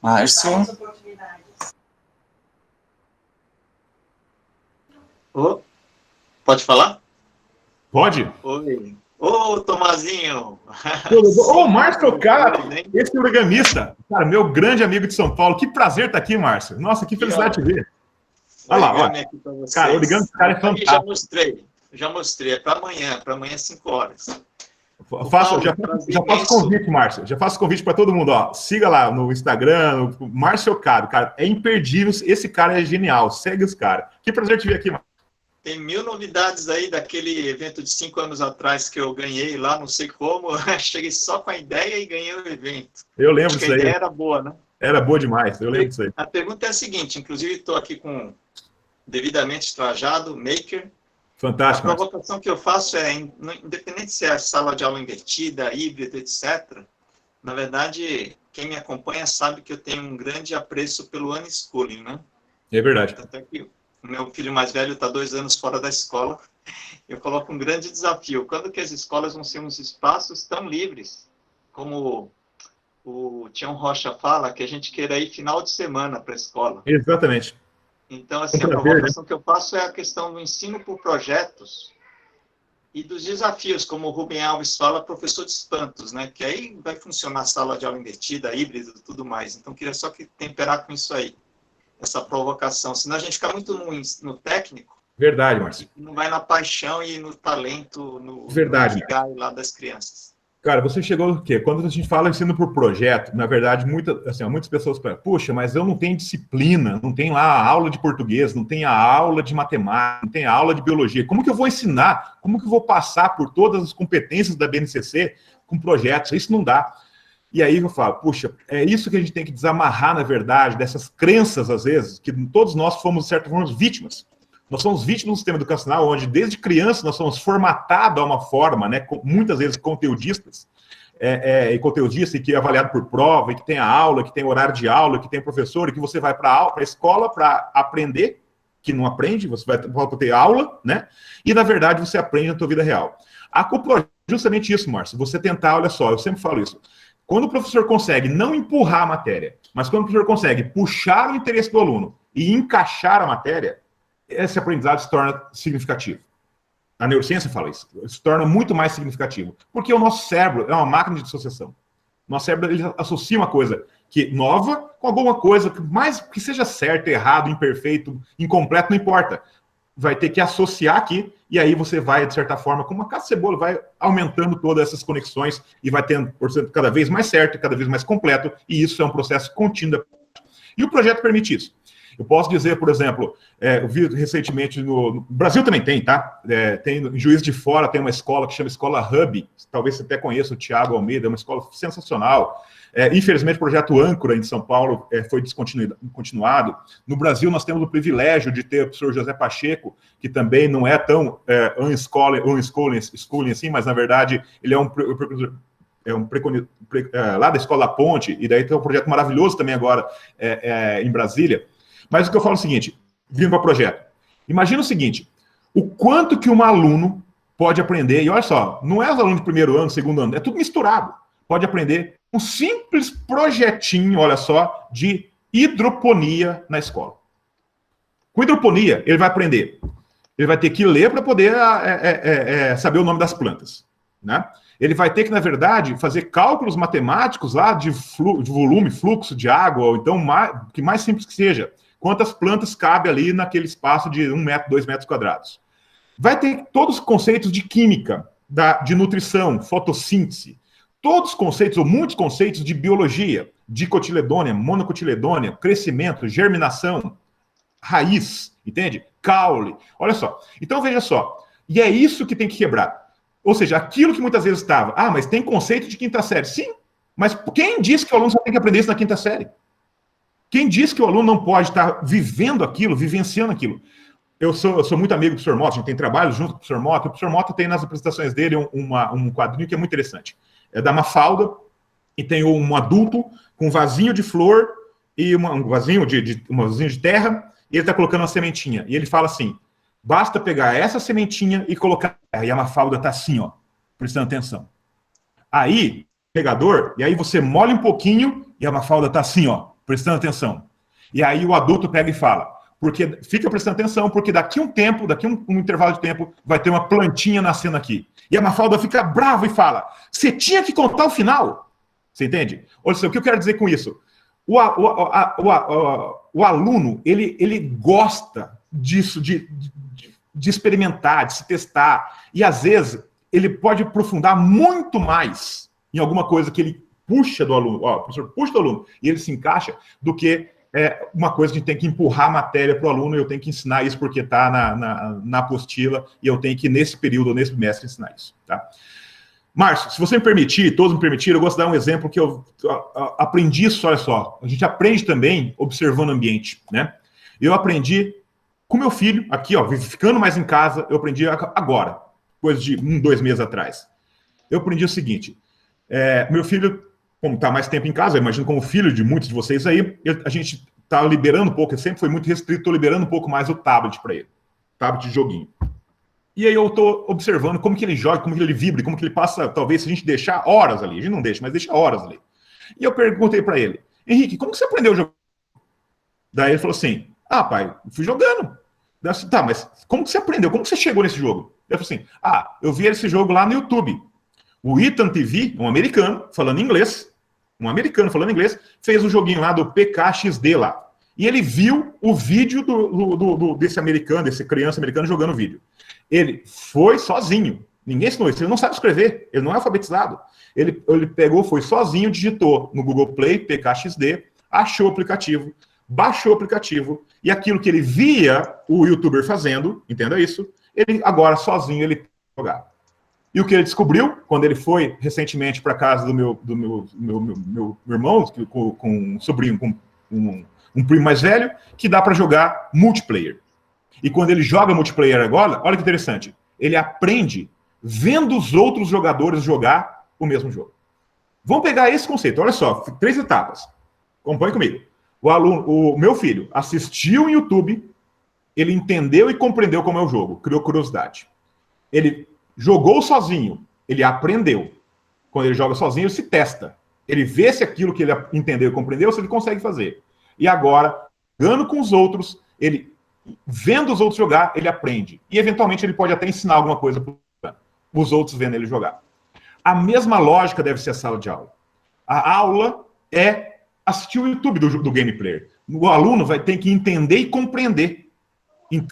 Márcio. Pode falar? Pode? Oi. Ô, Tomazinho! Ô, Márcio, cara, esse origamista, cara, meu grande amigo de São Paulo. Que prazer estar aqui, Márcio. Nossa, que felicidade te ver. Olha lá, olha. Cara, o origami do cara é fantástico. Já mostrei, é para amanhã 5 horas. Já faço convite, Márcio. Já faço convite para todo mundo, ó. Siga lá no Instagram, o Márcio Cado, cara, é imperdível. Esse cara é genial. Segue os caras. Que prazer te ver aqui, Márcio. Tem 1000 novidades aí daquele evento de 5 anos atrás que eu ganhei lá, não sei como. Cheguei só com a ideia e ganhei o evento. Eu lembro disso aí. A ideia era boa, né? Era boa demais, eu lembro disso aí. A pergunta é a seguinte, inclusive estou aqui com devidamente trajado, maker. Fantástico. A provocação que eu faço é, independente se é sala de aula invertida, híbrida, etc., na verdade, quem me acompanha sabe que eu tenho um grande apreço pelo unschooling, né? É verdade. Até que o meu filho mais velho está 2 anos fora da escola. Eu coloco um grande desafio. Quando que as escolas vão ser uns espaços tão livres, como o Tião Rocha fala, que a gente queira ir final de semana para a escola? Exatamente. Então, assim, a provocação que eu faço é a questão do ensino por projetos e dos desafios, como o Rubem Alves fala, professor de espantos, né? Que aí vai funcionar a sala de aula invertida, híbrida e tudo mais. Então, queria só que temperar com isso aí, essa provocação. Senão a gente fica muito no técnico. Verdade, Márcio. Não vai na paixão e no talento, no ikigai lá das crianças. Cara, você chegou o quê? Quando a gente fala ensino por projeto, na verdade, muitas pessoas falam, puxa, mas eu não tenho disciplina, não tenho lá a aula de português, não tenho a aula de matemática, não tenho a aula de biologia. Como que eu vou ensinar? Como que eu vou passar por todas as competências da BNCC com projetos? Isso não dá. E aí eu falo, puxa, é isso que a gente tem que desamarrar, na verdade, dessas crenças, às vezes, que todos nós fomos, de certa forma, vítimas. Nós somos vítimas de um sistema educacional onde, desde criança, nós somos formatados a uma forma, né, muitas vezes conteudistas, e conteudista e que é avaliado por prova, e que tem a aula, que tem horário de aula, que tem professor, e que você vai para a escola para aprender, que não aprende, você vai para ter aula, né? E, na verdade, você aprende na tua vida real. A CUPRO é justamente isso, Márcio. Você tentar, olha só, eu sempre falo isso. Quando o professor consegue não empurrar a matéria, mas quando o professor consegue puxar o interesse do aluno e encaixar a matéria, esse aprendizado se torna significativo. A neurociência fala isso. Se torna muito mais significativo. Porque o nosso cérebro é uma máquina de dissociação. Nosso cérebro, ele associa uma coisa que nova com alguma coisa que seja certo, errado, imperfeito, incompleto, não importa. Vai ter que associar aqui, e aí você vai, de certa forma, como uma casca de cebola, vai aumentando todas essas conexões e vai tendo porcento cada vez mais certo, cada vez mais completo, e isso é um processo contínuo. E o projeto permite isso. Eu posso dizer, por exemplo, eu vi recentemente no Brasil também tem, tá? Tem em Juiz de Fora, tem uma escola que chama Escola Hub, talvez você até conheça o Thiago Almeida, é uma escola sensacional. Infelizmente, o projeto Âncora, em São Paulo, foi descontinuado. No Brasil, nós temos o privilégio de ter o professor José Pacheco, que também não é tão unschooling assim, mas, na verdade, ele lá da Escola Ponte, e daí tem um projeto maravilhoso também agora em Brasília. Mas o que eu falo é o seguinte, vindo para o projeto. Imagina o seguinte, o quanto que um aluno pode aprender, e olha só, não é os alunos de primeiro ano, segundo ano, é tudo misturado. Pode aprender um simples projetinho, olha só, de hidroponia na escola. Com hidroponia, ele vai aprender. Ele vai ter que ler para poder saber o nome das plantas, né? Ele vai ter que, na verdade, fazer cálculos matemáticos lá de volume, fluxo de água, ou então, que mais simples que seja, quantas plantas cabe ali naquele espaço de 1 metro, 2 metros quadrados. Vai ter todos os conceitos de química, de nutrição, fotossíntese, todos os conceitos, ou muitos conceitos de biologia, dicotiledônia, monocotiledônia, crescimento, germinação, raiz, entende? Caule, olha só. Então, veja só, e é isso que tem que quebrar. Ou seja, aquilo que muitas vezes estava, mas tem conceito de quinta série. Sim, mas quem disse que o aluno só tem que aprender isso na quinta série? Quem disse que o aluno não pode estar vivendo aquilo, vivenciando aquilo? Eu sou muito amigo do professor Mota, a gente tem trabalho junto com o professor Mota. O professor Mota tem nas apresentações dele um quadrinho que é muito interessante. É da Mafalda, e tem um adulto com um vasinho de flor e um vasinho de terra, e ele está colocando uma sementinha. E ele fala assim, basta pegar essa sementinha e colocar, e a Mafalda está assim, ó, prestando atenção. Aí, pegador, e aí você molha um pouquinho, e a Mafalda está assim, ó, prestando atenção. E aí o adulto pega e fala, porque fica prestando atenção, porque daqui um intervalo de tempo, vai ter uma plantinha nascendo aqui. E a Mafalda fica brava e fala, você tinha que contar o final. Você entende? Olha só, o que eu quero dizer com isso? O aluno, ele gosta disso, de experimentar, de se testar. E, às vezes, ele pode aprofundar muito mais em alguma coisa que ele puxa do aluno. O professor puxa do aluno e ele se encaixa do que uma coisa que a gente tem que empurrar a matéria para o aluno e eu tenho que ensinar isso porque está na apostila e eu tenho que, nesse período ou nesse bimestre, ensinar isso. Tá? Márcio, se você me permitir, todos me permitirem, eu gosto de dar um exemplo que eu aprendi isso, olha só. A gente aprende também observando o ambiente, né? Eu aprendi com meu filho, aqui, ó, ficando mais em casa, eu aprendi agora, coisa de 2 meses atrás. Eu aprendi o seguinte, meu filho, como está mais tempo em casa, eu imagino como filho de muitos de vocês aí, a gente está liberando um pouco, ele sempre foi muito restrito, estou liberando um pouco mais o tablet para ele, tablet de joguinho. E aí eu estou observando como que ele joga, como que ele vibra, como que ele passa, talvez, se a gente deixar horas ali, a gente não deixa, mas deixa horas ali. E eu perguntei para ele, Henrique, como que você aprendeu a jogar? Daí ele falou assim, pai, fui jogando. Eu disse, tá, mas como que você aprendeu? Como que você chegou nesse jogo? Eu falei assim, eu vi esse jogo lá no YouTube. O Ethan TV, um americano falando inglês, fez um joguinho lá do PKXD lá. E ele viu o vídeo desse criança americano jogando o vídeo. Ele foi sozinho. Ninguém ensinou isso. Ele não sabe escrever. Ele não é alfabetizado. Ele pegou, foi sozinho, digitou no Google Play, PKXD, achou o aplicativo, baixou o aplicativo, e aquilo que ele via o youtuber fazendo, entenda isso, ele agora sozinho ele jogar. E o que ele descobriu, quando ele foi recentemente para casa do meu irmão, com um sobrinho, com um primo mais velho, que dá para jogar multiplayer. E quando ele joga multiplayer agora, olha que interessante, ele aprende vendo os outros jogadores jogar o mesmo jogo. Vamos pegar esse conceito, olha só, 3 etapas. Acompanhe comigo. O meu filho assistiu no YouTube, ele entendeu e compreendeu como é o jogo, criou curiosidade. Ele jogou sozinho, ele aprendeu. Quando ele joga sozinho, ele se testa. Ele vê se aquilo que ele entendeu e compreendeu, se ele consegue fazer. E agora, jogando com os outros, ele vendo os outros jogar, ele aprende. E, eventualmente, ele pode até ensinar alguma coisa para os outros vendo ele jogar. A mesma lógica deve ser a sala de aula. A aula é assistir o YouTube do game player. O aluno vai ter que entender e compreender.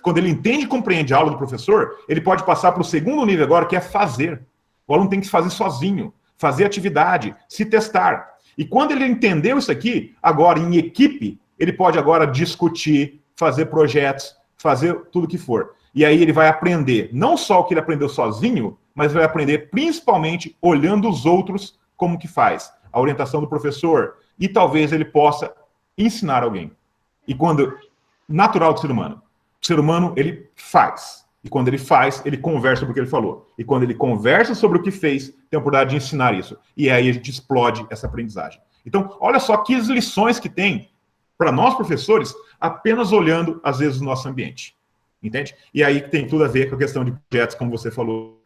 Quando ele entende e compreende a aula do professor, ele pode passar para o segundo nível agora, que é fazer. O aluno tem que fazer sozinho, fazer atividade, se testar. E quando ele entendeu isso aqui, agora em equipe, ele pode agora discutir, fazer projetos, fazer tudo o que for. E aí ele vai aprender não só o que ele aprendeu sozinho, mas vai aprender principalmente olhando os outros como que faz. A orientação do professor. E talvez ele possa ensinar alguém. E quando... Natural do ser humano. O ser humano, ele faz. E quando ele faz, ele conversa sobre o que ele falou. E quando ele conversa sobre o que fez, tem a oportunidade de ensinar isso. E aí a gente explode essa aprendizagem. Então, olha só que lições que tem para nós, professores, apenas olhando, às vezes, o nosso ambiente. Entende? E aí tem tudo a ver com a questão de projetos, como você falou.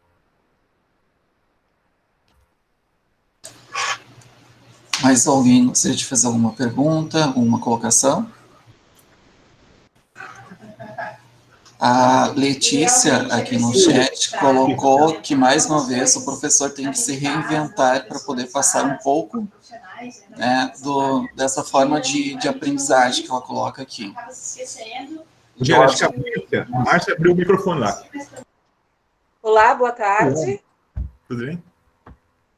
Mais alguém gostaria de fazer alguma pergunta, alguma colocação? A Letícia, aqui no chat, colocou que, mais uma vez, o professor tem que se reinventar para poder passar um pouco, né, dessa forma de aprendizagem que ela coloca aqui. Acho que a Márcia abriu o microfone lá. Olá, boa tarde. Tudo bem?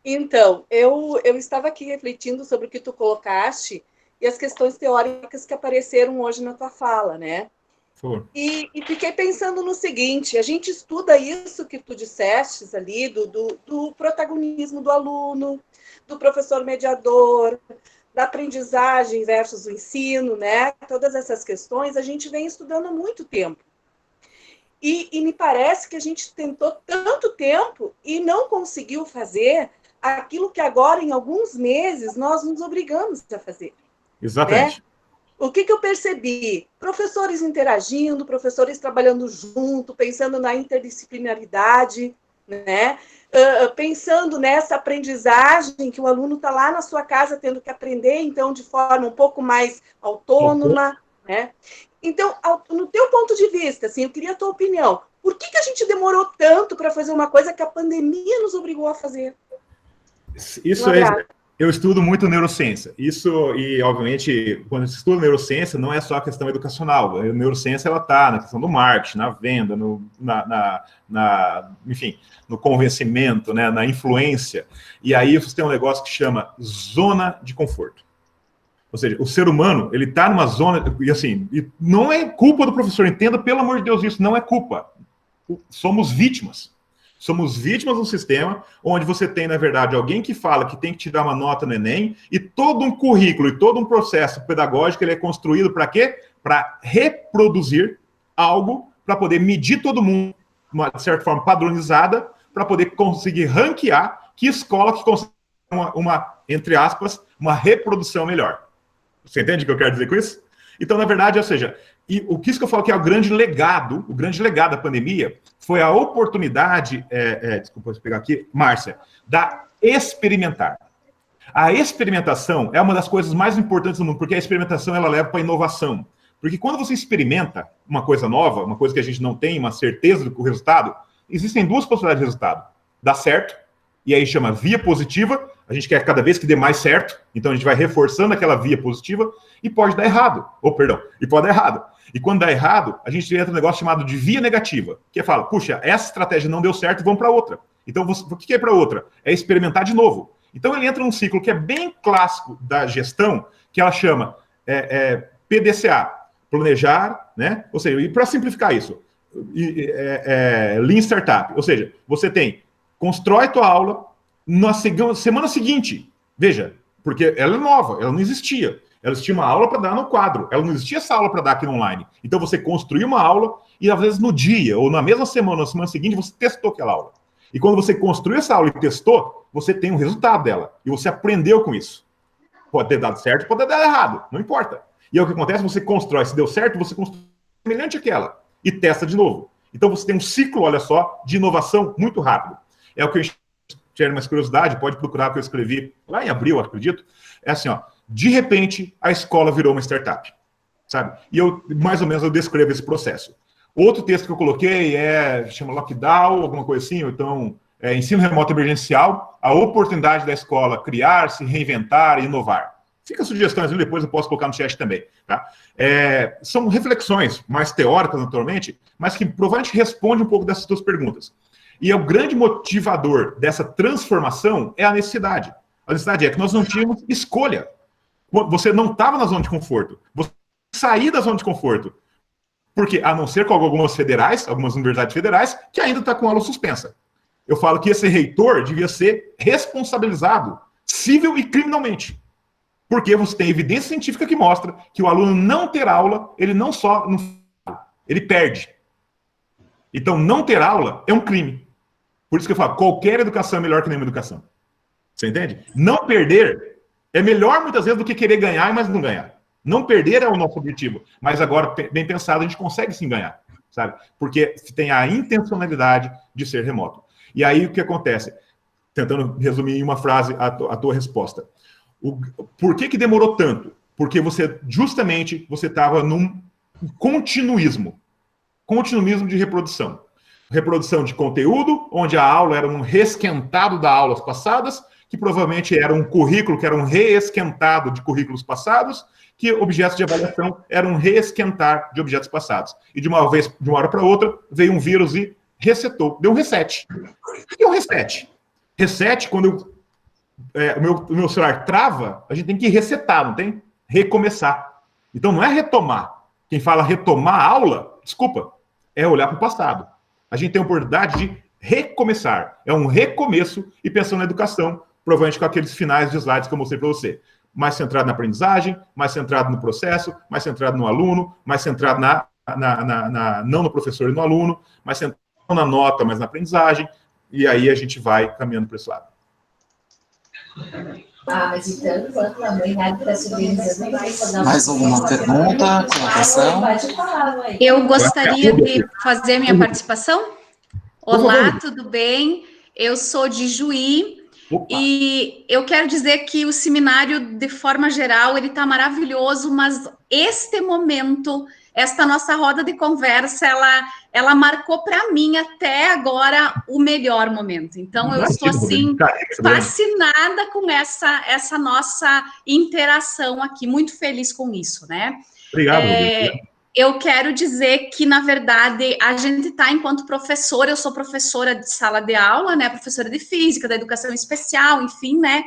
Então, eu estava aqui refletindo sobre o que tu colocaste e as questões teóricas que apareceram hoje na tua fala, né? E fiquei pensando no seguinte, a gente estuda isso que tu disseste ali, do protagonismo do aluno, do professor mediador, da aprendizagem versus o ensino, né? Todas essas questões a gente vem estudando há muito tempo. E me parece que a gente tentou tanto tempo e não conseguiu fazer aquilo que agora, em alguns meses, nós nos obrigamos a fazer. Exatamente. Né? O que eu percebi? Professores interagindo, professores trabalhando junto, pensando na interdisciplinaridade, né? Pensando nessa aprendizagem que o aluno está lá na sua casa tendo que aprender, então, de forma um pouco mais autônoma, né? Então, no teu ponto de vista, assim, eu queria a tua opinião. Por que a gente demorou tanto para fazer uma coisa que a pandemia nos obrigou a fazer? Isso eu estudo muito neurociência. Isso, e obviamente, quando se estuda neurociência, não é só a questão educacional. A neurociência, ela está na questão do marketing, na venda, enfim, no convencimento, né, na influência. E aí você tem um negócio que chama zona de conforto. Ou seja, o ser humano, ele está numa zona, e assim, e não é culpa do professor, entenda, pelo amor de Deus, isso não é culpa. Somos vítimas. Somos vítimas do sistema onde você tem, na verdade, alguém que fala que tem que te dar uma nota no Enem e todo um currículo e todo um processo pedagógico ele é construído para quê? Para reproduzir algo, para poder medir todo mundo de certa forma padronizada, para poder conseguir ranquear que escola que consegue entre aspas, uma reprodução melhor. Você entende o que eu quero dizer com isso? Então, na verdade, ou seja, e o que isso que eu falo que é o grande legado da pandemia foi a oportunidade, desculpa, vou pegar aqui, Márcia, da experimentar. A experimentação é uma das coisas mais importantes do mundo, porque a experimentação ela leva para a inovação. Porque quando você experimenta uma coisa nova, uma coisa que a gente não tem uma certeza do resultado, existem duas possibilidades de resultado. Dá certo, e aí chama via positiva, a gente quer cada vez que dê mais certo, então a gente vai reforçando aquela via positiva, e pode dar errado, e pode dar errado. E quando dá errado, a gente entra num negócio chamado de via negativa, que é fala, puxa, essa estratégia não deu certo, vamos para outra. Então, o que é para outra? É experimentar de novo. Então, ele entra num ciclo que é bem clássico da gestão, que ela chama PDCA, planejar, né? Ou seja, e para simplificar isso, Lean Startup, ou seja, você constrói tua aula na semana seguinte, veja, porque ela é nova, ela não existia. Elas tinham uma aula para dar no quadro. Ela não existia essa aula para dar aqui no online. Então, você construía uma aula e, às vezes, no dia, ou na mesma semana, na semana seguinte, você testou aquela aula. E quando você construiu essa aula e testou, você tem um resultado dela. E você aprendeu com isso. Pode ter dado certo, pode ter dado errado. Não importa. E aí, o que acontece? Você constrói. Se deu certo, você constrói semelhante àquela. E testa de novo. Então, você tem um ciclo, olha só, de inovação muito rápido. É o que eu tiver mais curiosidade, pode procurar o que eu escrevi lá em abril, acredito. É assim, ó. De repente, a escola virou uma startup, sabe? E eu, mais ou menos, eu descrevo esse processo. Outro texto que eu coloquei chama Lockdown, alguma coisa assim, ou então, ensino remoto emergencial, a oportunidade da escola criar, se reinventar e inovar. Fica sugestões ali, depois eu posso colocar no chat também, tá? São reflexões mais teóricas, naturalmente, mas que provavelmente respondem um pouco dessas duas perguntas. E o grande motivador dessa transformação é a necessidade. A necessidade é que nós não tínhamos escolha. Você não estava na zona de conforto. Você sair da zona de conforto. Porque, a não ser com algumas federais, algumas universidades federais, que ainda está com aula suspensa. Eu falo que esse reitor devia ser responsabilizado, civil e criminalmente. Porque você tem evidência científica que mostra que o aluno não ter aula, ele não só não, ele perde. Então, não ter aula é um crime. Por isso que eu falo, qualquer educação é melhor que nenhuma educação. Você entende? Não perder é melhor, muitas vezes, do que querer ganhar, mas não ganhar. Não perder é o nosso objetivo. Mas agora, bem pensado, a gente consegue sim ganhar, sabe? Porque tem a intencionalidade de ser remoto. E aí, o que acontece? Tentando resumir em uma frase a tua resposta. Por que demorou tanto? Porque justamente, você estava num continuismo. Continuismo de reprodução. Reprodução de conteúdo, onde a aula era um reesquentado das aulas passadas, que provavelmente era um currículo, que era um reesquentado de currículos passados, que objetos de avaliação eram um reesquentar de objetos passados. E de uma hora para outra, veio um vírus e resetou, deu um reset. O que é um reset? Reset, quando o meu celular trava, a gente tem que resetar, não tem? Recomeçar. Então não é retomar. Quem fala retomar a aula, desculpa, é olhar para o passado. A gente tem a oportunidade de recomeçar. É um recomeço e pensando na educação, provavelmente com aqueles finais de slides que eu mostrei para você. Mais centrado na aprendizagem, mais centrado no processo, mais centrado no aluno, mais centrado não no professor e no aluno, mais centrado na nota, mas na aprendizagem, e aí a gente vai caminhando para esse lado. Mas então, enquanto a mãe está se organizando, mais alguma pergunta, colocação? Eu gostaria de fazer minha participação. Olá, tudo bem? Eu sou de Juí. Opa. E eu quero dizer que o seminário, de forma geral, ele está maravilhoso, mas este momento, esta nossa roda de conversa, ela marcou para mim até agora o melhor momento. Então, eu estou, assim, fascinada com essa nossa interação aqui, muito feliz com isso, né? Obrigado, eu quero dizer que, na verdade, a gente está, enquanto professora, eu sou professora de sala de aula, né, professora de física, da educação especial, enfim, né,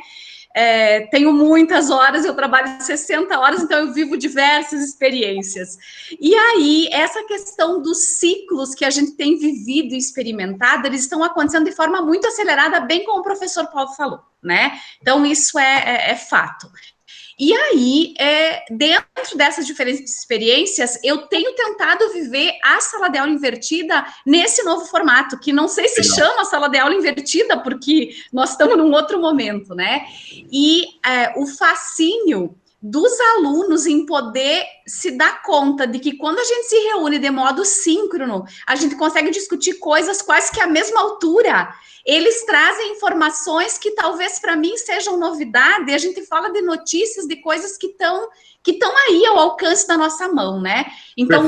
tenho muitas horas, eu trabalho 60 horas, então eu vivo diversas experiências. E aí, essa questão dos ciclos que a gente tem vivido e experimentado, eles estão acontecendo de forma muito acelerada, bem como o professor Paulo falou, né, então isso é fato. E aí, dentro dessas diferentes experiências, eu tenho tentado viver a sala de aula invertida nesse novo formato, que não sei se chama sala de aula invertida, porque nós estamos num outro momento, né? E o fascínio dos alunos em poder se dar conta de que quando a gente se reúne de modo síncrono, a gente consegue discutir coisas quase que à mesma altura. Eles trazem informações que talvez para mim sejam novidade, e a gente fala de notícias, de coisas que estão aí ao alcance da nossa mão, né? Então,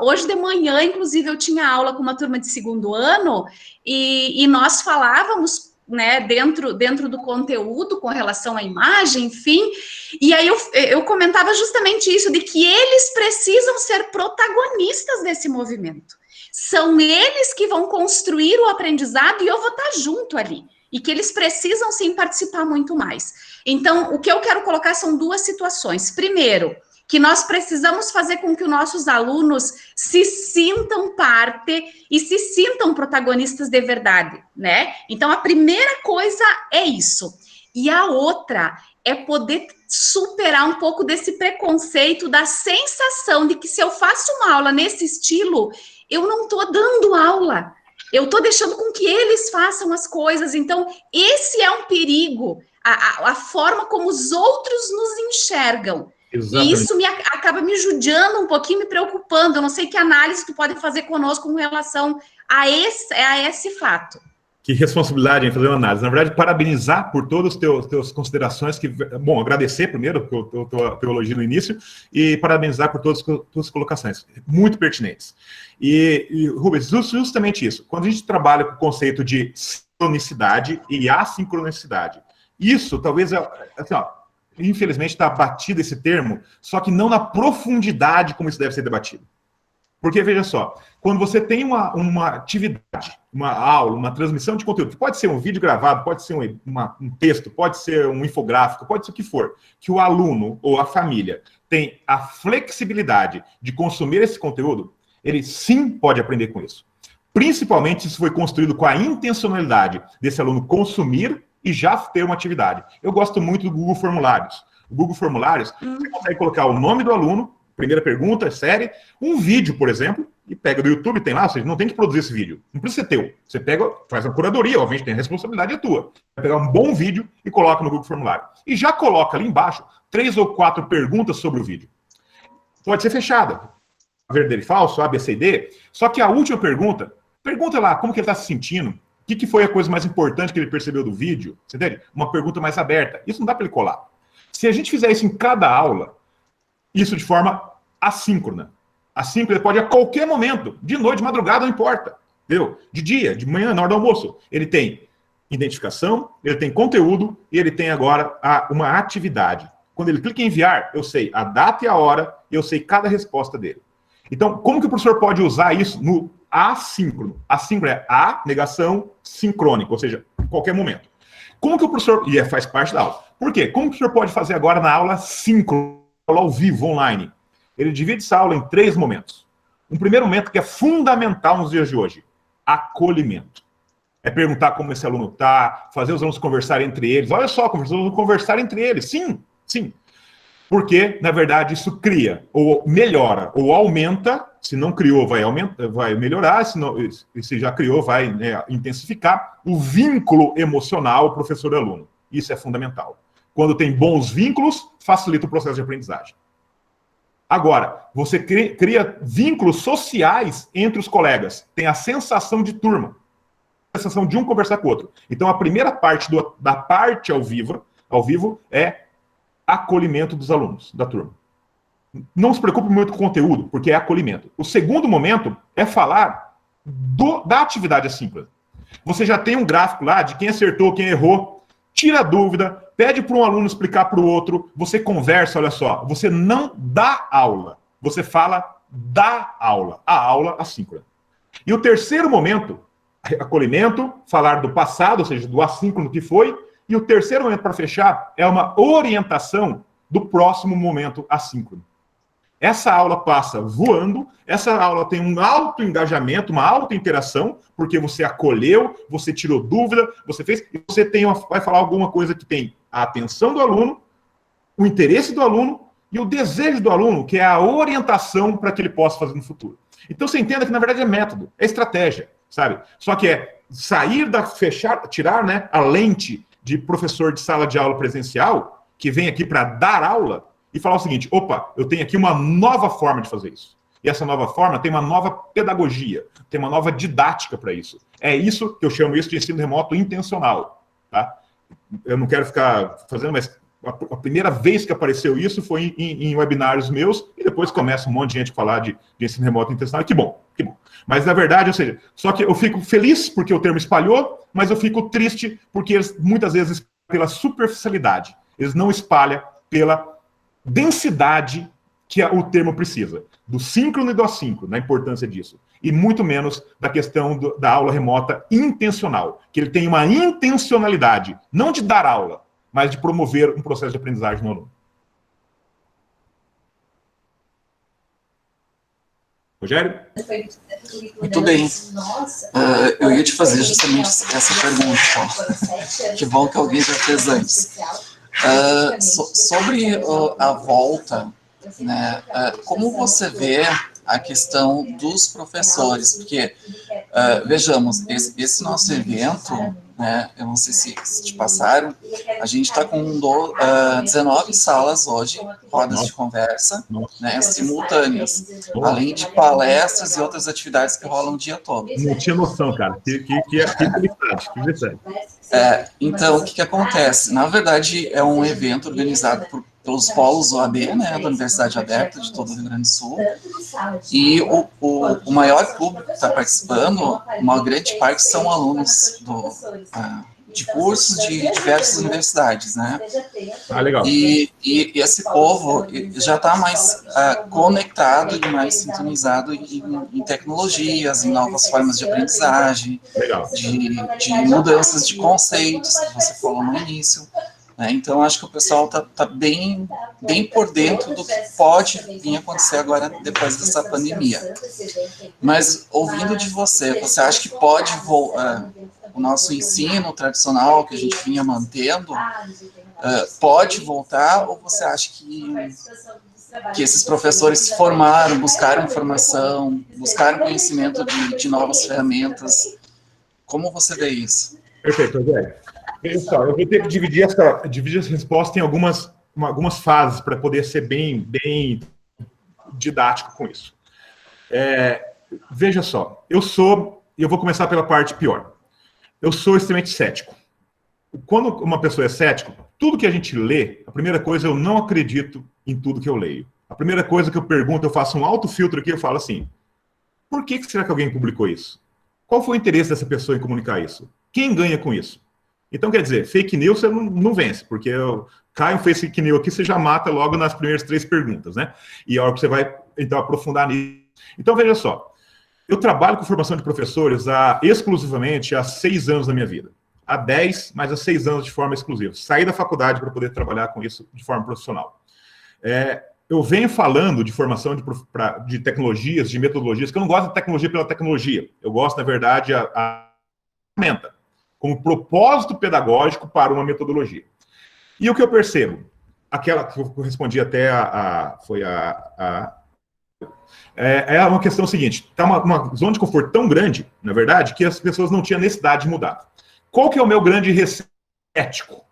hoje de manhã, inclusive, eu tinha aula com uma turma de segundo ano, e nós falávamos, né, dentro do conteúdo, com relação à imagem, enfim, e aí eu comentava justamente isso, de que eles precisam ser protagonistas desse movimento. São eles que vão construir o aprendizado e eu vou estar junto ali. E que eles precisam, sim, participar muito mais. Então, o que eu quero colocar são duas situações. Primeiro, que nós precisamos fazer com que os nossos alunos se sintam parte e se sintam protagonistas de verdade, né? Então, a primeira coisa é isso. E a outra é poder superar um pouco desse preconceito, da sensação de que se eu faço uma aula nesse estilo, eu não estou dando aula, eu estou deixando com que eles façam as coisas. Então, esse é um perigo, a forma como os outros nos enxergam. Exatamente. E isso acaba me judiando um pouquinho, me preocupando. Eu não sei que análise tu pode fazer conosco com relação a esse fato. Que responsabilidade em fazer uma análise. Na verdade, parabenizar por todas as teus considerações, bom, agradecer primeiro pelo teu elogio no início, e parabenizar por todas as tuas colocações, muito pertinentes. E Rubens, justamente isso, quando a gente trabalha com o conceito de sincronicidade e assincronicidade, isso talvez, assim, ó, infelizmente está batido esse termo, só que não na profundidade como isso deve ser debatido. Porque, veja só, quando você tem uma atividade, uma aula, uma transmissão de conteúdo, que pode ser um vídeo gravado, pode ser um texto, pode ser um infográfico, pode ser o que for, que o aluno ou a família tem a flexibilidade de consumir esse conteúdo, ele sim pode aprender com isso. Principalmente se isso foi construído com a intencionalidade desse aluno consumir e já ter uma atividade. Eu gosto muito do Google Formulários. O Google Formulários, você consegue colocar o nome do aluno, primeira pergunta, série, um vídeo, por exemplo, e pega do YouTube, tem lá, ou seja, não tem que produzir esse vídeo. Não precisa ser teu. Você pega, faz uma curadoria, obviamente tem a responsabilidade é tua. Vai pegar um bom vídeo e coloca no Google Formulário. E já coloca ali embaixo 3 ou 4 perguntas sobre o vídeo. Pode ser fechada. Verdadeiro e falso, A, B, C, D. Só que a última pergunta lá como que ele está se sentindo, o que foi a coisa mais importante que ele percebeu do vídeo, você entende? Uma pergunta mais aberta. Isso não dá para ele colar. Se a gente fizer isso em cada aula, isso de forma assíncrona. Assíncrona pode a qualquer momento, de noite, de madrugada, não importa. Entendeu? De dia, de manhã, na hora do almoço. Ele tem identificação, ele tem conteúdo e ele tem agora uma atividade. Quando ele clica em enviar, eu sei a data e a hora e eu sei cada resposta dele. Então, como que o professor pode usar isso no assíncrono? Assíncrono é a negação sincrônica, ou seja, em qualquer momento. Como que o professor... E faz parte da aula. Por quê? Como que o professor pode fazer agora na aula síncrona, aula ao vivo, online? Ele divide essa aula em 3 momentos. Um primeiro momento que é fundamental nos dias de hoje. Acolhimento. É perguntar como esse aluno está, fazer os alunos conversarem entre eles. Olha só, os alunos conversarem entre eles. Sim, sim. Porque, na verdade, isso cria, ou melhora, ou aumenta. Se não criou, vai melhorar. Se já criou, vai intensificar o vínculo emocional professor-aluno. Isso é fundamental. Quando tem bons vínculos, facilita o processo de aprendizagem. Agora, você cria vínculos sociais entre os colegas. Tem a sensação de turma. A sensação de um conversar com o outro. Então, a primeira parte da parte ao vivo é acolhimento dos alunos, da turma. Não se preocupe muito com o conteúdo, porque é acolhimento. O segundo momento é falar da atividade assíncrona. Você já tem um gráfico lá de quem acertou, quem errou. Tira a dúvida, pede para um aluno explicar para o outro, você conversa, olha só, você não dá aula, você fala da aula, a aula assíncrona. E o terceiro momento, acolhimento, falar do passado, ou seja, do assíncrono que foi, e o terceiro momento para fechar é uma orientação do próximo momento assíncrono. Essa aula passa voando, essa aula tem um alto engajamento, uma alta interação, porque você acolheu, você tirou dúvida, você fez, e você vai falar alguma coisa que tem a atenção do aluno, o interesse do aluno e o desejo do aluno, que é a orientação para que ele possa fazer no futuro. Então você entenda que, na verdade, é método, é estratégia, sabe? Só que é sair tirar, né, a lente de professor de sala de aula presencial, que vem aqui para dar aula, e falar o seguinte, opa, eu tenho aqui uma nova forma de fazer isso. E essa nova forma tem uma nova pedagogia, tem uma nova didática para isso. É isso que eu chamo isso de ensino remoto intencional. Tá? Eu não quero ficar fazendo, mas a primeira vez que apareceu isso foi em webinários meus, e depois começa um monte de gente a falar de ensino remoto intencional. Que bom, que bom. Mas, na verdade, ou seja, só que eu fico feliz porque o termo espalhou, mas eu fico triste porque eles, muitas vezes, pela superficialidade, eles não espalham pela densidade que o termo precisa, do síncrono e do assíncrono, na importância disso, e muito menos da questão da aula remota intencional, que ele tem uma intencionalidade, não de dar aula, mas de promover um processo de aprendizagem no aluno. Rogério? Muito bem. Eu ia te fazer justamente essa pergunta. Que bom que alguém já fez antes. Sobre a volta, né, como você vê a questão dos professores? Porque, vejamos, esse nosso evento, né, eu não sei se te passaram, a gente está com 19 salas hoje, rodas de conversa, né, simultâneas, além de palestras e outras atividades que rolam o dia todo. Não tinha noção, cara. Que felicidade. Então, o que acontece? Na verdade, é um evento organizado pelos polos OAB, né, da Universidade Aberta de todo o Rio Grande do Sul, e o maior público que está participando, uma grande parte são alunos de cursos de diversas universidades, né? Legal. E esse povo já está mais conectado e mais sintonizado em tecnologias, em novas formas de aprendizagem, de mudanças de conceitos, que você falou no início. Né? Então, acho que o pessoal está bem por dentro do que pode vir acontecer agora, depois dessa pandemia. Mas, ouvindo de você acha que pode o nosso ensino tradicional, que a gente vinha mantendo, pode voltar, ou você acha que esses professores se formaram, buscaram informação, buscaram conhecimento de novas ferramentas? Como você vê isso? Perfeito, Rogério. Pessoal, eu vou ter que dividir essa resposta em algumas fases para poder ser bem didático com isso. Veja só, eu vou começar pela parte pior. Eu sou extremamente cético. Quando uma pessoa é cético, tudo que a gente lê, a primeira coisa, eu não acredito em tudo que eu leio. A primeira coisa que eu pergunto, eu faço um autofiltro aqui, eu falo assim, por que será que alguém publicou isso? Qual foi o interesse dessa pessoa em comunicar isso? Quem ganha com isso? Então, quer dizer, fake news você não vence, porque cai um fake news aqui, você já mata logo nas primeiras 3 perguntas, né? E a hora que você vai, então, aprofundar nisso. Então, veja só, eu trabalho com formação de professores exclusivamente há 6 anos da minha vida. Há 10, mas há 6 anos de forma exclusiva. Saí da faculdade para poder trabalhar com isso de forma profissional. Eu venho falando de formação de tecnologias, de metodologias, que eu não gosto de tecnologia pela tecnologia. Eu gosto, na verdade, a ferramenta, como propósito pedagógico para uma metodologia. E o que eu percebo? Aquela que eu respondi até é uma questão seguinte, está uma zona de conforto tão grande, na verdade, que as pessoas não tinham necessidade de mudar. Qual que é o meu grande receio ético?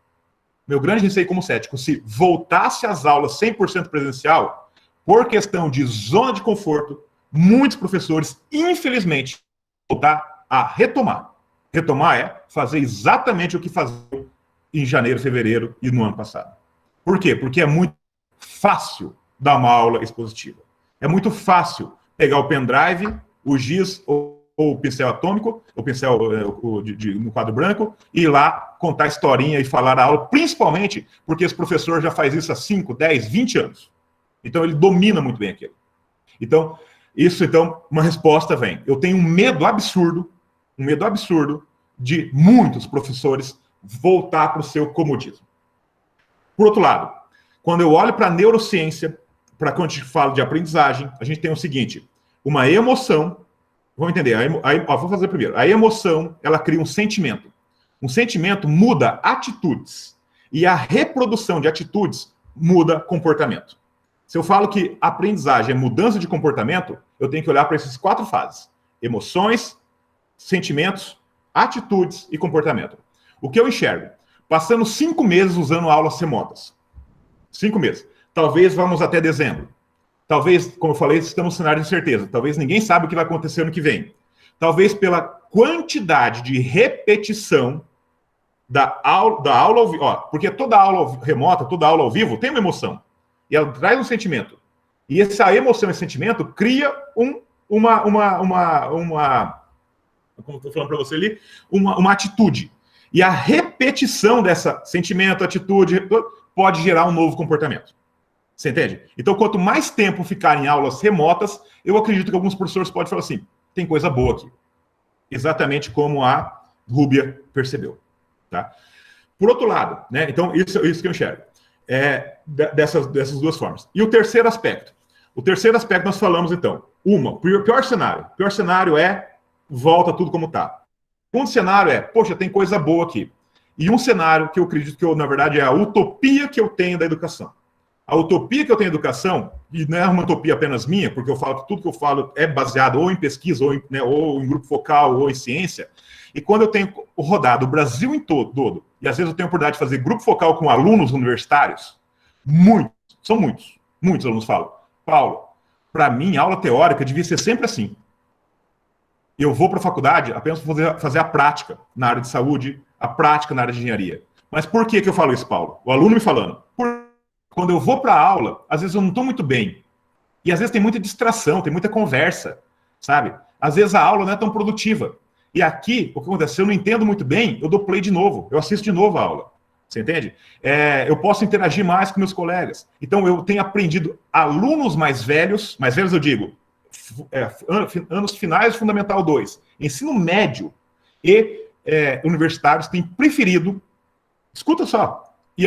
Meu grande receio como cético, se voltasse às aulas 100% presencial, por questão de zona de conforto, muitos professores, infelizmente, voltar a retomar. Retomar é fazer exatamente o que faziam em janeiro, fevereiro e no ano passado. Por quê? Porque é muito fácil dar uma aula expositiva. É muito fácil pegar o pendrive, o giz ou o pincel atômico, o pincel no quadro branco, e ir lá contar a historinha e falar a aula, principalmente porque esse professor já faz isso há 5, 10, 20 anos. Então, ele domina muito bem aquilo. Então, uma resposta vem. Eu tenho um medo absurdo de muitos professores voltar para o seu comodismo. Por outro lado, quando eu olho para a neurociência, para quando a gente fala de aprendizagem, a gente tem o seguinte, uma emoção, vamos entender, vou fazer primeiro, a emoção, ela cria um sentimento. Um sentimento muda atitudes, e a reprodução de atitudes muda comportamento. Se eu falo que aprendizagem é mudança de comportamento, eu tenho que olhar para essas 4 fases, emoções, sentimentos, atitudes e comportamento. O que eu enxergo? Passando 5 meses usando aulas remotas. 5 meses. Talvez vamos até dezembro. Talvez, como eu falei, estamos no cenário de incerteza. Talvez ninguém sabe o que vai acontecer ano que vem. Talvez pela quantidade de repetição da aula ao vivo. Porque toda aula remota, toda aula ao vivo tem uma emoção. E ela traz um sentimento. E essa emoção e sentimento cria uma como estou falando para você ali, uma atitude. E a repetição dessa sentimento, atitude, pode gerar um novo comportamento. Você entende? Então, quanto mais tempo ficar em aulas remotas, eu acredito que alguns professores podem falar assim, tem coisa boa aqui. Exatamente como a Rúbia percebeu. Tá? Por outro lado, né, então, isso que eu enxergo. Dessas 2 formas. E o terceiro aspecto. O terceiro aspecto nós falamos, então. Pior cenário. O pior cenário é volta tudo como está. O segundo cenário é, poxa, tem coisa boa aqui. e um cenário que eu acredito que, na verdade, é a utopia que eu tenho da educação. A utopia que eu tenho da educação, e não é uma utopia apenas minha, porque eu falo que tudo que eu falo é baseado ou em pesquisa, ou em grupo focal, ou em ciência, e quando eu tenho rodado o Brasil em todo, e às vezes eu tenho a oportunidade de fazer grupo focal com alunos universitários, muitos alunos falam, Paulo, para mim, aula teórica devia ser sempre assim. Eu vou para a faculdade apenas para fazer a prática na área de saúde, a prática na área de engenharia. Mas por que eu falo isso, Paulo? O aluno me falando. Quando eu vou para a aula, às vezes eu não estou muito bem. E às vezes tem muita distração, tem muita conversa, sabe? Às vezes a aula não é tão produtiva. E aqui, o que acontece? Se eu não entendo muito bem, eu dou play de novo, eu assisto de novo a aula. Você entende? Eu posso interagir mais com meus colegas. Então, eu tenho aprendido alunos mais velhos eu digo, anos finais do Fundamental 2, ensino médio e universitários têm preferido, escuta só, e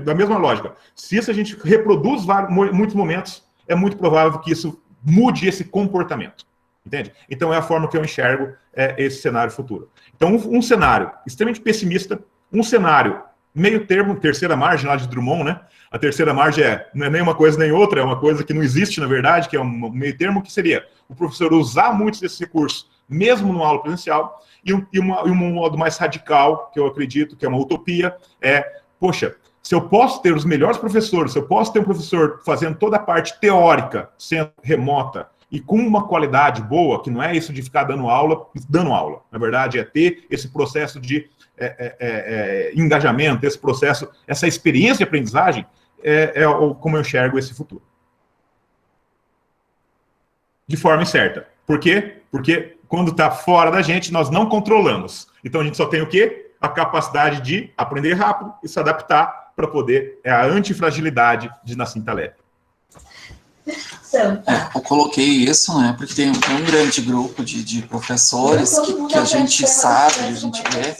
da mesma lógica, se isso a gente reproduz muitos momentos, é muito provável que isso mude esse comportamento. Entende? Então, é a forma que eu enxergo esse cenário futuro. Então, um cenário extremamente pessimista, um cenário meio termo, terceira margem lá de Drummond, né? A terceira margem não é nem uma coisa nem outra, é uma coisa que não existe, na verdade, que é um meio termo, que seria o professor usar muitos desses recursos, mesmo no aula presencial, e um modo mais radical, que eu acredito que é uma utopia, poxa, se eu posso ter os melhores professores, se eu posso ter um professor fazendo toda a parte teórica, sendo remota, e com uma qualidade boa, que não é isso de ficar dando aula, na verdade, é ter esse processo de engajamento, esse processo, essa experiência de aprendizagem, como eu enxergo esse futuro. De forma incerta. Por quê? Porque quando está fora da gente, nós não controlamos. Então a gente só tem o quê? A capacidade de aprender rápido e se adaptar para poder, a antifragilidade de Nassim Taleb. Eu coloquei isso, né, porque tem um grande grupo de professores que a gente sabe, a gente vê,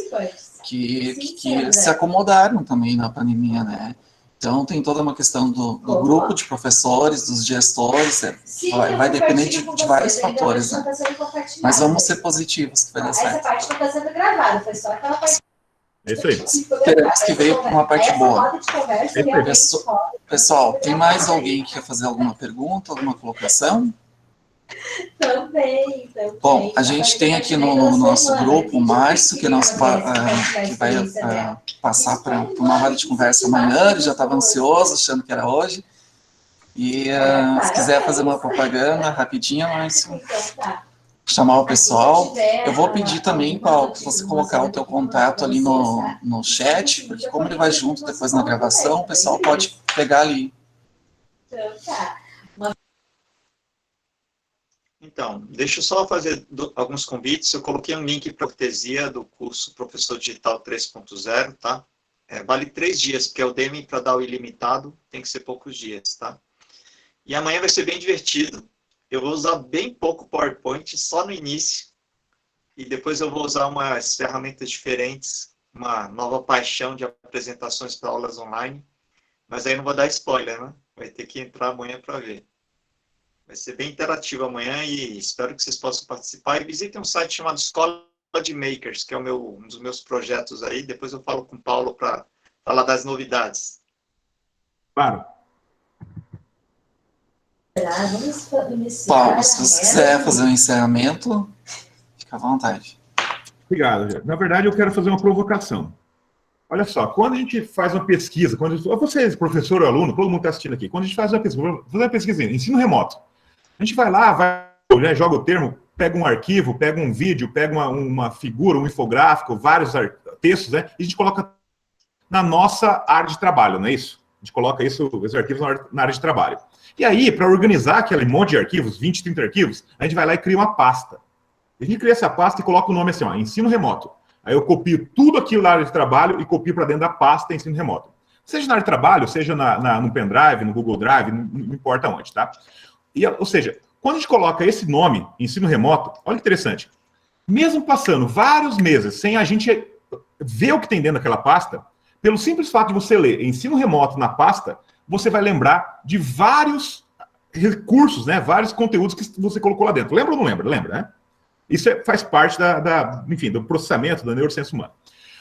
que se acomodaram também na pandemia, né? Então, tem toda uma questão do grupo de professores, dos gestores, vai depender de vários fatores, né? Mas vamos ser positivos, que vai dar certo. Essa parte está sendo gravada, foi só aquela parte. É isso aí. Esperamos que veio com uma parte boa. Pessoal, tem mais alguém que quer fazer alguma pergunta, alguma colocação? Também. Bom, a gente tem aqui no nosso grupo o Márcio, que vai passar para uma roda de conversa amanhã. Ele já estava ansioso, achando que era hoje. E se quiser fazer uma propaganda rapidinha, Márcio, chamar o pessoal. Eu vou pedir também, Paulo, para você colocar o teu contato ali no chat, porque como ele vai junto depois na gravação, o pessoal pode pegar ali. Então, deixa eu só fazer alguns convites. Eu coloquei um link para cortesia do curso Professor Digital 3.0, tá? Vale 3 dias, porque é o Udemy para dar o ilimitado, tem que ser poucos dias, tá? E amanhã vai ser bem divertido. Eu vou usar bem pouco PowerPoint, só no início. E depois eu vou usar umas ferramentas diferentes, uma nova paixão de apresentações para aulas online. Mas aí não vou dar spoiler, né? Vai ter que entrar amanhã para ver. Vai ser bem interativo amanhã e espero que vocês possam participar. E visitem um site chamado Escola de Makers, que é um dos meus projetos aí. Depois eu falo com o Paulo para falar das novidades. Claro. Paulo, se você quiser fazer um encerramento, fica à vontade. Obrigado, Rogério. Na verdade, eu quero fazer uma provocação. Olha só, quando a gente faz uma pesquisa, vocês, professor ou aluno, todo mundo está assistindo aqui, quando a gente faz uma pesquisa, ensino remoto, a gente vai lá, joga o termo, pega um arquivo, pega um vídeo, pega uma figura, um infográfico, vários textos, né, e a gente coloca na nossa área de trabalho, não é isso? A gente coloca esses arquivos na área de trabalho. E aí, para organizar aquele monte de arquivos, 20, 30 arquivos, a gente vai lá e cria uma pasta. A gente cria essa pasta e coloca o nome assim, ó, ensino remoto. Aí eu copio tudo aquilo na área de trabalho e copio para dentro da pasta ensino remoto. Seja na área de trabalho, seja no pendrive, no Google Drive, não importa onde, tá? Ou seja, quando a gente coloca esse nome, ensino remoto, olha que interessante. Mesmo passando vários meses sem a gente ver o que tem dentro daquela pasta, pelo simples fato de você ler ensino remoto na pasta, você vai lembrar de vários recursos, né? Vários conteúdos que você colocou lá dentro. Lembra ou não lembra? Lembra, né? Isso faz parte enfim, do processamento da neurociência humana.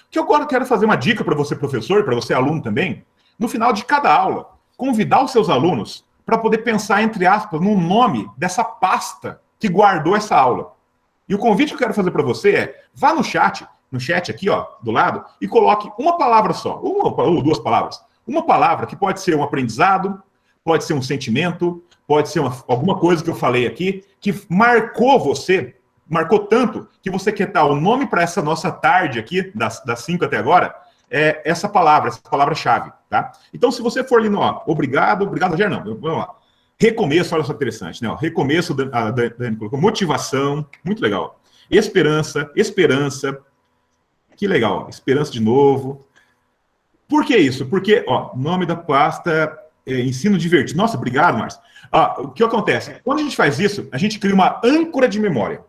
Que eu agora quero fazer uma dica para você, professor, para você, aluno também, no final de cada aula, convidar os seus alunos para poder pensar, entre aspas, no nome dessa pasta que guardou essa aula. E o convite que eu quero fazer para você é, vá no chat aqui, ó, do lado, e coloque uma palavra só, uma ou duas palavras. Uma palavra que pode ser um aprendizado, pode ser um sentimento, pode ser alguma coisa que eu falei aqui, que marcou você, marcou tanto, que você quer dar o nome para essa nossa tarde aqui, das 5 até agora, essa palavra-chave, tá? Então, se você for ali no, ó, obrigado, Rogério, não, vamos lá. Recomeço, olha só que interessante, né? Ó, recomeço, a Dani colocou, motivação, muito legal. Esperança, que legal, esperança de novo. Por que isso? Porque, ó, nome da pasta ensino divertido. Nossa, obrigado, Márcio. O que acontece? Quando a gente faz isso, a gente cria uma âncora de memória. A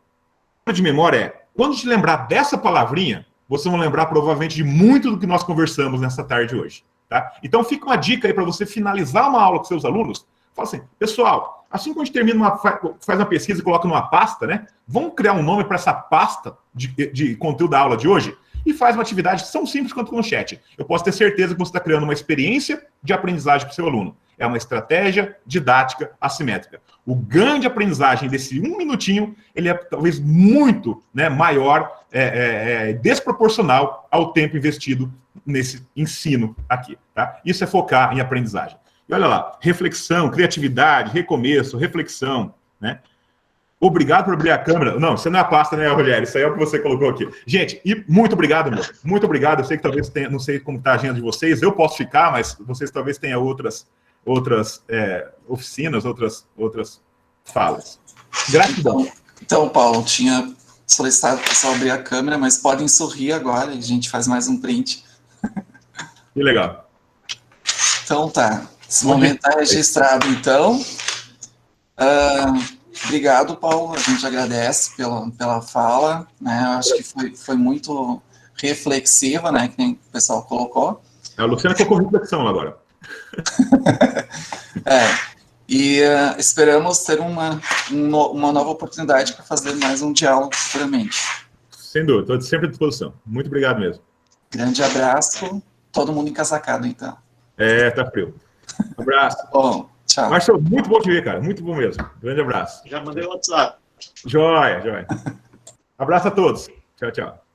âncora de memória é, quando a gente lembrar dessa palavrinha, vocês vão lembrar provavelmente de muito do que nós conversamos nessa tarde hoje, tá? Então fica uma dica aí para você finalizar uma aula com seus alunos. Fala assim, pessoal, assim que a gente termina faz uma pesquisa e coloca numa pasta, né? Vamos criar um nome para essa pasta de conteúdo da aula de hoje? E faz uma atividade tão simples quanto com o chat. Eu posso ter certeza que você está criando uma experiência de aprendizagem para o seu aluno. É uma estratégia didática assimétrica. O ganho de aprendizagem desse 1 minutinho, ele é talvez muito, né, maior, desproporcional ao tempo investido nesse ensino aqui, tá? Isso é focar em aprendizagem. E olha lá, reflexão, criatividade, recomeço, reflexão, né? Obrigado por abrir a câmera. Não, isso não é a pasta, né, Rogério? Isso aí é o que você colocou aqui. Gente, e muito obrigado, meu. Muito obrigado. Eu sei que talvez tenha, não sei como está a agenda de vocês, eu posso ficar, mas vocês talvez tenham outras oficinas, outras falas. Gratidão. Então, Paulo, tinha solicitado para o pessoal abrir a câmera, mas podem sorrir agora e a gente faz mais um print. Que legal. Então tá. Esse momento está registrado, então. Obrigado, Paulo. A gente agradece pela fala, né? Eu acho que foi muito reflexiva, né? Que nem o pessoal colocou. A Luciana colocou reflexão agora. E esperamos ter uma nova oportunidade para fazer mais um diálogo futuramente. Sem dúvida, estou sempre à disposição. Muito obrigado mesmo. Grande abraço. Todo mundo encasacado, então. Tá frio. Um abraço. Bom, tchau. Marcelo, muito bom te ver, cara. Muito bom mesmo. Grande abraço. Já mandei o WhatsApp. Joia. Abraço a todos. Tchau, tchau.